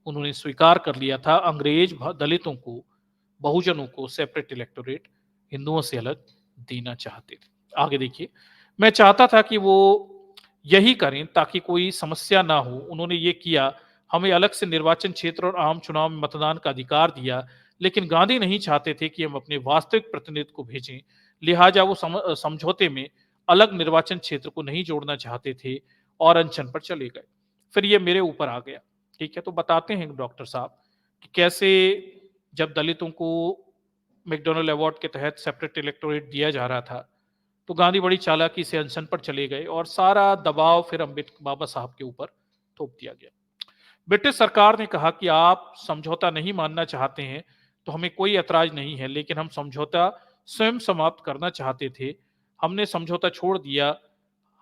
उन्होंने स्वीकार कर लिया था। अंग्रेज दलितों को, बहुजनों को सेपरेट इलेक्टोरेट हिंदुओं से अलग देना चाहते थे। आगे देखिए, मैं चाहता था कि वो यही करें ताकि कोई समस्या ना हो। उन्होंने ये किया, हमें अलग से निर्वाचन क्षेत्र और आम चुनाव में मतदान का अधिकार दिया। लेकिन गांधी नहीं चाहते थे कि हम अपने वास्तविक प्रतिनिधित्व को भेजें, लिहाजा वो समझौते में अलग निर्वाचन क्षेत्र को नहीं जोड़ना चाहते थे और अनशन पर चले गए। फिर ये मेरे ऊपर आ गया। ठीक है, तो बताते हैं डॉक्टर साहब कि कैसे जब दलितों को मैकडॉनल्ड अवार्ड के तहत सेपरेट इलेक्टोरेट दिया जा रहा था, तो गांधी बड़ी चालाकी से अनशन पर चले गए और सारा दबाव फिर अम्बेडकर बाबा साहब के ऊपर थोप दिया गया। ब्रिटिश सरकार ने कहा कि आप समझौता नहीं मानना चाहते हैं, तो हमें कोई ऐतराज नहीं है, लेकिन हम समझौता स्वयं समाप्त करना चाहते थे। हमने समझौता छोड़ दिया,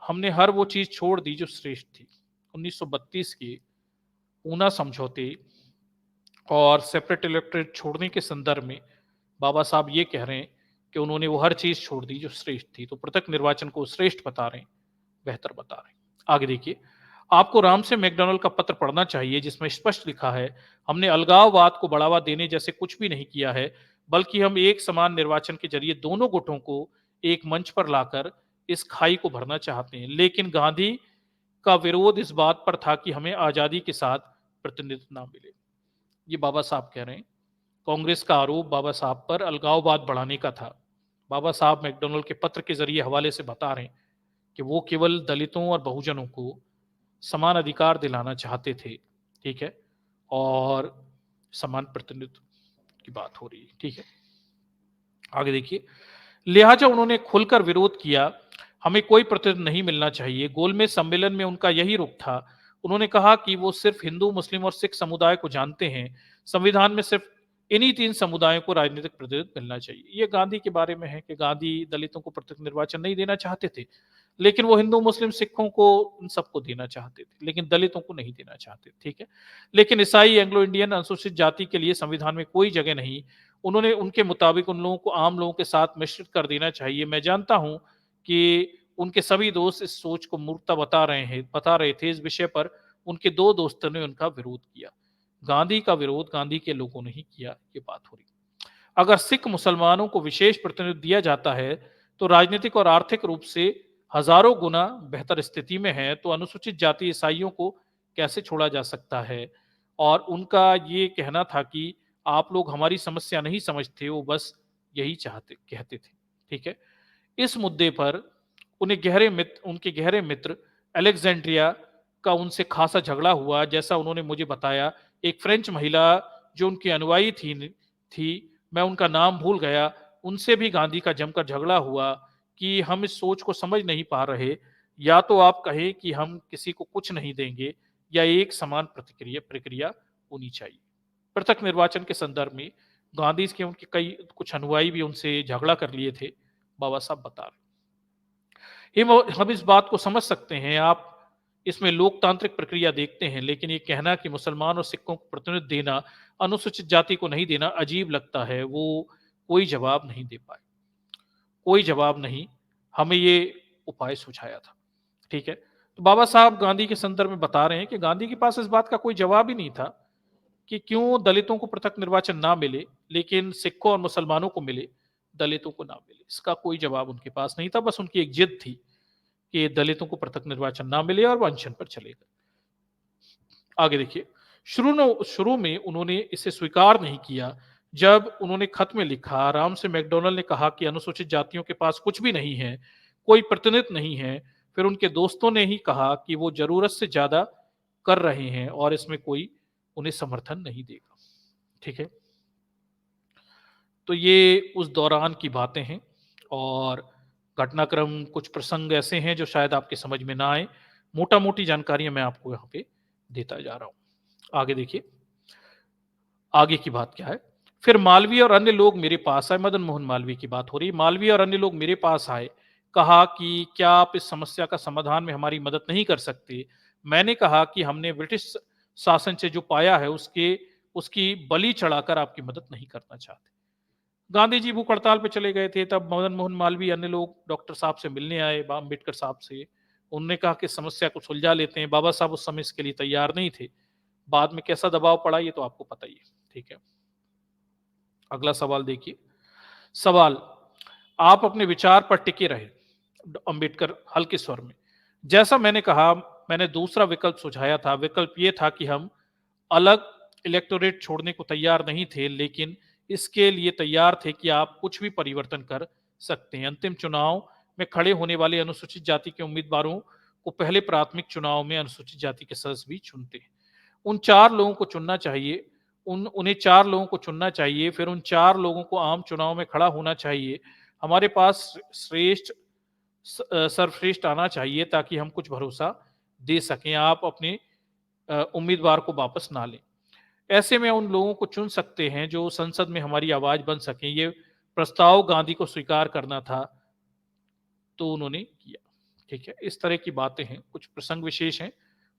हमने हर वो चीज छोड़ दी जो श्रेष्ठ थी। 1932 के ऊना समझौते और सेपरेट इलेक्टोरेट छोड़ने के संदर्भ में बाबा साहब ये कह रहे हैं कि उन्होंने वो हर चीज छोड़ दी जो श्रेष्ठ थी। तो पृथक निर्वाचन को श्रेष्ठ बता रहे हैं, बेहतर बता रहे हैं। आगे देखिए, आपको राम से मैकडॉनल्ड का पत्र पढ़ना चाहिए, जिसमें स्पष्ट लिखा है, हमने अलगाववाद को बढ़ावा देने जैसे कुछ भी नहीं किया है, बल्कि हम एक समान निर्वाचन के जरिए दोनों गुटों को एक मंच पर लाकर इस खाई को भरना चाहते हैं। लेकिन गांधी का विरोध इस बात पर था कि हमें आजादी के साथ प्रतिनिधित्व ना मिले। ये बाबा साहब कह रहे हैं। कांग्रेस का आरोप बाबा साहब पर अलगाववाद बढ़ाने का था। बाबा साहब मैकडॉनल्ड के पत्र के जरिए हवाले से बता रहे हैं कि वो केवल दलितों और बहुजनों को समान अधिकार दिलाना चाहते थे। ठीक है, और समान प्रतिनिधित्व की बात हो रही है। ठीक है, आगे देखिए, लिहाजा उन्होंने खुलकर विरोध किया, हमें कोई प्रतिनिधित्व नहीं मिलना चाहिए। गोलमेज सम्मेलन में उनका यही रुख था। उन्होंने कहा कि वो सिर्फ हिंदू, मुस्लिम और सिख समुदाय को जानते हैं। संविधान में सिर्फ इन्हीं 3 समुदायों को राजनीतिक प्रतिनिधित्व मिलना चाहिए। ये गांधी के बारे में है कि गांधी दलितों को प्रत्यक्ष निर्वाचन नहीं देना चाहते थे, लेकिन वो हिंदू, मुस्लिम, सिखों को, इन सबको देना चाहते थे, लेकिन दलितों को नहीं देना चाहते, ठीक है? लेकिन ईसाई, एंग्लो इंडियन, अनुसूचित जाति के लिए संविधान में कोई जगह नहीं। उन्होंने उनके मुताबिक उन लोगों को आम लोगों के साथ मिश्रित कर देना चाहिए। मैं जानता हूं कि उनके सभी दोस्त इस सोच को मूर्खता बता रहे थे। इस विषय पर उनके 2 दोस्तों ने उनका विरोध किया। गांधी का विरोध गांधी के लोगों ने ही किया, ये बात हो रही। अगर सिख मुसलमानों को विशेष प्रतिनिधित्व दिया जाता है, तो राजनीतिक और आर्थिक रूप से हजारों गुना बेहतर स्थिति में है, तो अनुसूचित जाति ईसाइयों को कैसे छोड़ा जा सकता है? और उनका ये कहना था कि आप लोग हमारी समस्या नहीं समझते, वो बस यही कहते थे, ठीक है? इस मुद्दे पर उनके गहरे मित्र अलेक्जेंड्रिया का उनसे खासा झगड़ा हुआ। जैसा उन्होंने मुझे बताया, एक फ्रेंच महिला जो उनकी अनुयायी थी, मैं उनका नाम भूल गया, उनसे भी गांधी का जमकर झगड़ा हुआ कि हम इस सोच को समझ नहीं पा रहे। या तो आप कहें कि हम किसी को कुछ नहीं देंगे, या एक समान प्रक्रिया होनी चाहिए। पृथक निर्वाचन के संदर्भ में गांधी के उनके कई कुछ अनुयायी भी उनसे झगड़ा कर लिए थे, बाबा साहब बता रहे। हम इस बात को समझ सकते हैं, आप इसमें लोकतांत्रिक प्रक्रिया देखते हैं, लेकिन ये कहना कि मुसलमान और सिखों को प्रतिनिधित्व देना, अनुसूचित जाति को नहीं देना अजीब लगता है। वो कोई जवाब नहीं दे पाए, कोई जवाब नहीं। हमें ये उपाय सुझाया था, ठीक है? तो बाबा साहब गांधी के संदर्भ में बता रहे हैं कि गांधी के पास इस बात का कोई जवाब ही नहीं था कि क्यों दलितों को पृथक निर्वाचन ना मिले, लेकिन सिखों और मुसलमानों को मिले, दलितों को ना मिले। इसका कोई जवाब उनके पास नहीं था, बस उनकी एक जिद थी कि दलितों को पृथक निर्वाचन ना मिले और वो अनशन पर चले गए। आगे देखिए, शुरू में उन्होंने इसे स्वीकार नहीं किया। जब उन्होंने खत में लिखा, राम से मैकडॉनल्ड ने कहा कि अनुसूचित जातियों के पास कुछ भी नहीं है, कोई प्रतिनिधित्व नहीं है। फिर उनके दोस्तों ने ही कहा कि वो जरूरत से ज्यादा कर रहे हैं और इसमें कोई उन्हें समर्थन नहीं देगा, ठीक है? तो ये उस दौरान की बातें हैं, और घटनाक्रम कुछ प्रसंग ऐसे हैं जो शायद आपके समझ में ना आए। मोटा मोटी जानकारियां मैं आपको यहाँ पे देता जा रहा हूं। आगे देखिए, आगे की बात क्या है। फिर मालवीय और अन्य लोग मेरे पास आए, मदन मोहन मालवीय की बात हो रही। मालवीय और अन्य लोग मेरे पास आए, कहा कि क्या आप इस समस्या का समाधान में हमारी मदद नहीं कर सकते? मैंने कहा कि हमने ब्रिटिश शासन से जो पाया है उसकी बलि चढ़ाकर आपकी मदद नहीं करना चाहते। गांधी जी भूख हड़ताल पे चले गए थे, तब मदन मोहन मालवीय अन्य लोग डॉक्टर साहब से मिलने आए, अम्बेडकर साहब से। उन्होंने कहा कि समस्या को सुलझा लेते हैं। बाबा साहब उस समय इसके लिए तैयार नहीं थे। बाद में कैसा दबाव पड़ा ये तो आपको पता ही है, ठीक है? अगला सवाल देखिए। सवाल, आप अपने विचार पर टिके रहे। अंबेडकर हल्के स्वर में, जैसा मैंने कहा, मैंने दूसरा विकल्प सुझाया था। विकल्प ये था कि हम अलग इलेक्टोरेट छोड़ने को तैयार नहीं थे, लेकिन इसके लिए तैयार थे कि आप कुछ भी परिवर्तन कर सकते हैं। अंतिम चुनाव में खड़े होने वाले अनुसूचित जाति के उम्मीदवारों को पहले प्राथमिक चुनाव में अनुसूचित जाति के सदस्य भी चुनते हैं। उन 4 लोगों को चुनना चाहिए, उन्हें 4 लोगों को चुनना चाहिए, फिर उन 4 लोगों को आम चुनाव में खड़ा होना चाहिए। हमारे पास सर्वश्रेष्ठ आना चाहिए ताकि हम कुछ भरोसा दे सकें, आप अपने उम्मीदवार को वापस ना लें। ऐसे में उन लोगों को चुन सकते हैं जो संसद में हमारी आवाज बन सकें। ये प्रस्ताव गांधी को स्वीकार करना था, तो उन्होंने किया, ठीक है? इस तरह की बातें हैं, कुछ प्रसंग विशेष हैं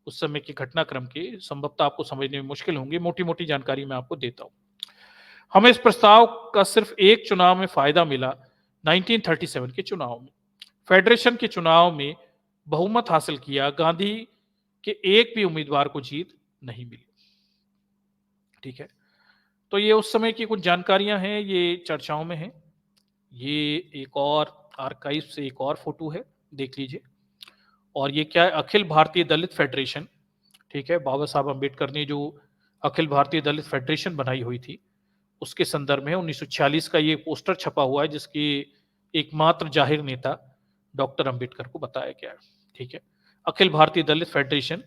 उस समय के घटनाक्रम के, संभवतः आपको समझने में मुश्किल होंगे। मोटी मोटी जानकारी मैं आपको देता हूं। हमें इस प्रस्ताव का सिर्फ एक चुनाव में फायदा मिला, 1937 के चुनाव में। फेडरेशन के चुनाव में बहुमत हासिल किया, गांधी के एक भी उम्मीदवार को जीत नहीं मिली, ठीक है? तो ये उस समय की कुछ जानकारियां हैं, ये चर्चाओं में है। ये एक और आर्काइव से एक और फोटो है, देख लीजिए। और ये क्या है, अखिल भारतीय दलित फेडरेशन, ठीक है? बाबा साहब अम्बेडकर ने जो अखिल भारतीय दलित फेडरेशन बनाई हुई थी, उसके संदर्भ में 1946 का ये पोस्टर छपा हुआ है, जिसकी एकमात्र जाहिर नेता डॉक्टर अम्बेडकर को बताया गया है, ठीक है? अखिल भारतीय दलित फेडरेशन,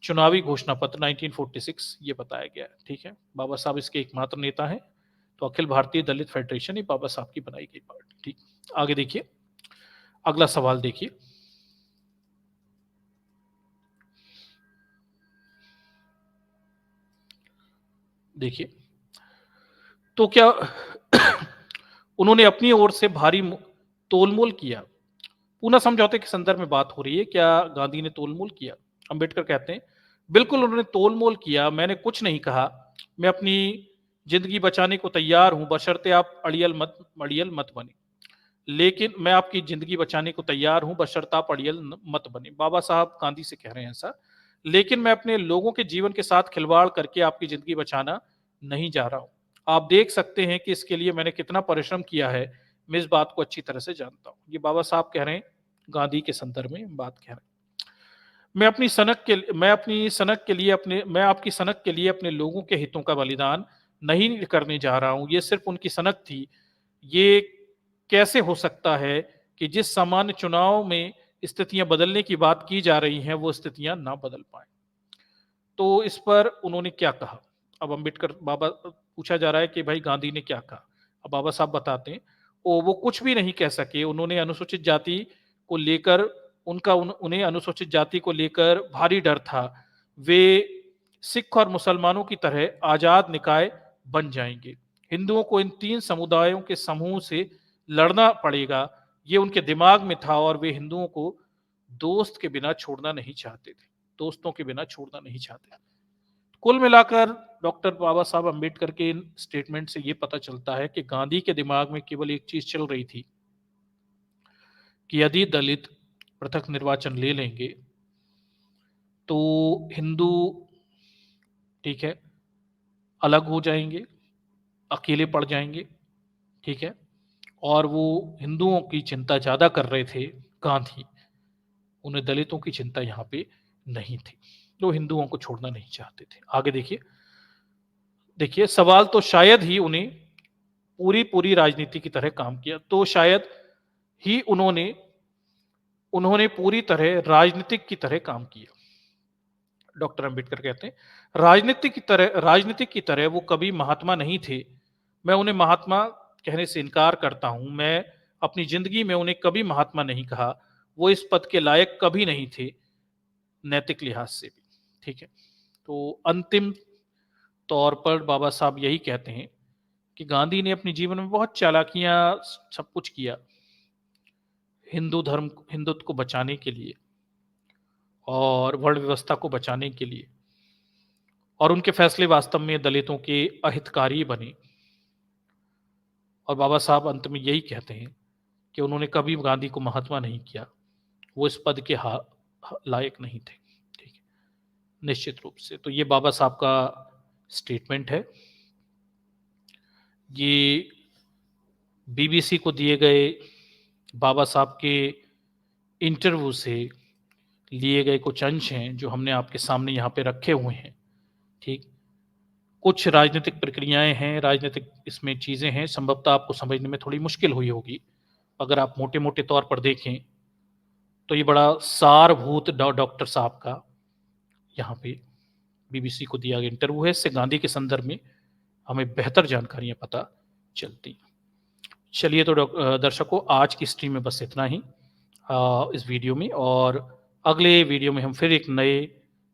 चुनावी घोषणा पत्र 1946, ये बताया गया है, ठीक है? बाबा साहब इसके एकमात्र नेता हैं। तो अखिल भारतीय दलित फेडरेशन ये बाबा साहब की बनाई गई पार्टी, ठीक? आगे देखिए, अगला सवाल देखिए। देखिए, तो क्या उन्होंने अपनी ओर से भारी तोलमोल किया? पूना समझौते के संदर्भ में बात हो रही है, क्या गांधी ने तोलमोल किया? अंबेडकर कहते हैं, बिल्कुल उन्होंने तोलमोल किया, मैंने कुछ नहीं कहा। मैं अपनी जिंदगी बचाने को तैयार हूं, बशर्ते आप अड़ियल मत बने। लेकिन मैं आपकी जिंदगी बचाने को तैयार हूं, बशर्ते आप अड़ियल मत बने। बाबा साहब गांधी से कह रहे हैं ऐसा। लेकिन मैं अपने लोगों के जीवन के साथ खिलवाड़ करके आपकी जिंदगी बचाना नहीं जा रहा हूं। आप देख सकते हैं कि इसके लिए मैंने कितना परिश्रम किया है। मैं इस बात को अच्छी तरह से जानता हूं। ये बाबा साहब कह रहे हैं, गांधी के संदर्भ में बात कह रहे हैं। मैं आपकी सनक के लिए अपने लोगों के हितों का बलिदान नहीं करने जा रहा हूं। ये सिर्फ उनकी सनक थी। ये कैसे हो सकता है कि जिस सामान्य चुनाव में स्थितियां बदलने की बात की जा रही हैं, वो स्थितियां ना बदल पाए? तो इस पर उन्होंने क्या कहा? अब अंबेडकर बाबा पूछा जा रहा है कि भाई गांधी ने क्या कहा? अब बाबा साहब बताते हैं, वो कुछ भी नहीं कह सके। उन्होंने अनुसूचित जाति को लेकर उन्हें अनुसूचित जाति को लेकर भारी डर था। वे सिख और मुसलमानों की तरह आजाद निकाय बन जाएंगे। हिंदुओं को इन तीन समुदायों के समूह से लड़ना पड़ेगा, ये उनके दिमाग में था, और वे हिंदुओं को दोस्त के बिना छोड़ना नहीं चाहते थे। दोस्तों के बिना छोड़ना नहीं चाहते। कुल मिलाकर डॉक्टर बाबा साहब अंबेडकर के इन स्टेटमेंट से यह पता चलता है कि गांधी के दिमाग में केवल एक चीज चल रही थी कि यदि दलित पृथक निर्वाचन ले लेंगे तो हिंदू, ठीक है, अलग हो जाएंगे, अकेले पड़ जाएंगे, ठीक है। और वो हिंदुओं की चिंता ज्यादा कर रहे थे गांधी, उन्हें दलितों की चिंता यहां पे नहीं थी। तो हिंदुओं को छोड़ना नहीं चाहते थे। आगे देखिए, देखिए सवाल तो शायद ही उन्हें पूरी पूरी राजनीति की तरह काम किया, तो शायद ही उन्होंने उन्होंने पूरी तरह राजनीतिक की तरह काम किया। डॉक्टर अंबेडकर कहते हैं, राजनीतिक की तरह वो कभी महात्मा नहीं थे। मैं उन्हें महात्मा कहने से इनकार करता हूं। मैं अपनी जिंदगी में उन्हें कभी महात्मा नहीं कहा। वो इस पद के लायक कभी नहीं थे, नैतिक लिहाज से भी, ठीक है। तो अंतिम तौर पर बाबा साहब यही कहते हैं कि गांधी ने अपने जीवन में बहुत चालाकियां, सब कुछ किया हिंदुत्व को बचाने के लिए और वर्ण व्यवस्था को बचाने के लिए, और उनके फैसले वास्तव में दलितों के अहितकारी बने। और बाबा साहब अंत में यही कहते हैं कि उन्होंने कभी गांधी को महात्मा नहीं किया, वो इस पद के लायक नहीं थे, ठीक है, निश्चित रूप से। तो ये बाबा साहब का स्टेटमेंट है। ये बीबीसी को दिए गए बाबा साहब के इंटरव्यू से लिए गए कुछ अंश हैं जो हमने आपके सामने यहाँ पे रखे हुए हैं, ठीक। कुछ राजनीतिक प्रक्रियाएं हैं, राजनीतिक इसमें चीजें हैं, संभवतः आपको समझने में थोड़ी मुश्किल हुई होगी। अगर आप मोटे मोटे तौर पर देखें तो ये बड़ा सारभूत डॉक्टर साहब का यहाँ पे बीबीसी को दिया गया इंटरव्यू है। इससे गांधी के संदर्भ में हमें बेहतर जानकारियां पता चलती। चलिए, तो दर्शकों, आज की स्ट्रीम में बस इतना ही इस वीडियो में, और अगले वीडियो में हम फिर एक नए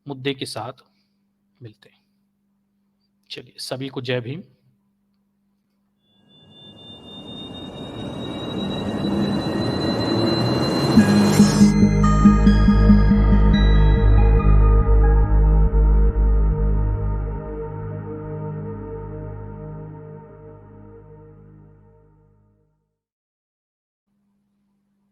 मुद्दे के साथ मिलते हैं। चलिए, सभी को जय भीम।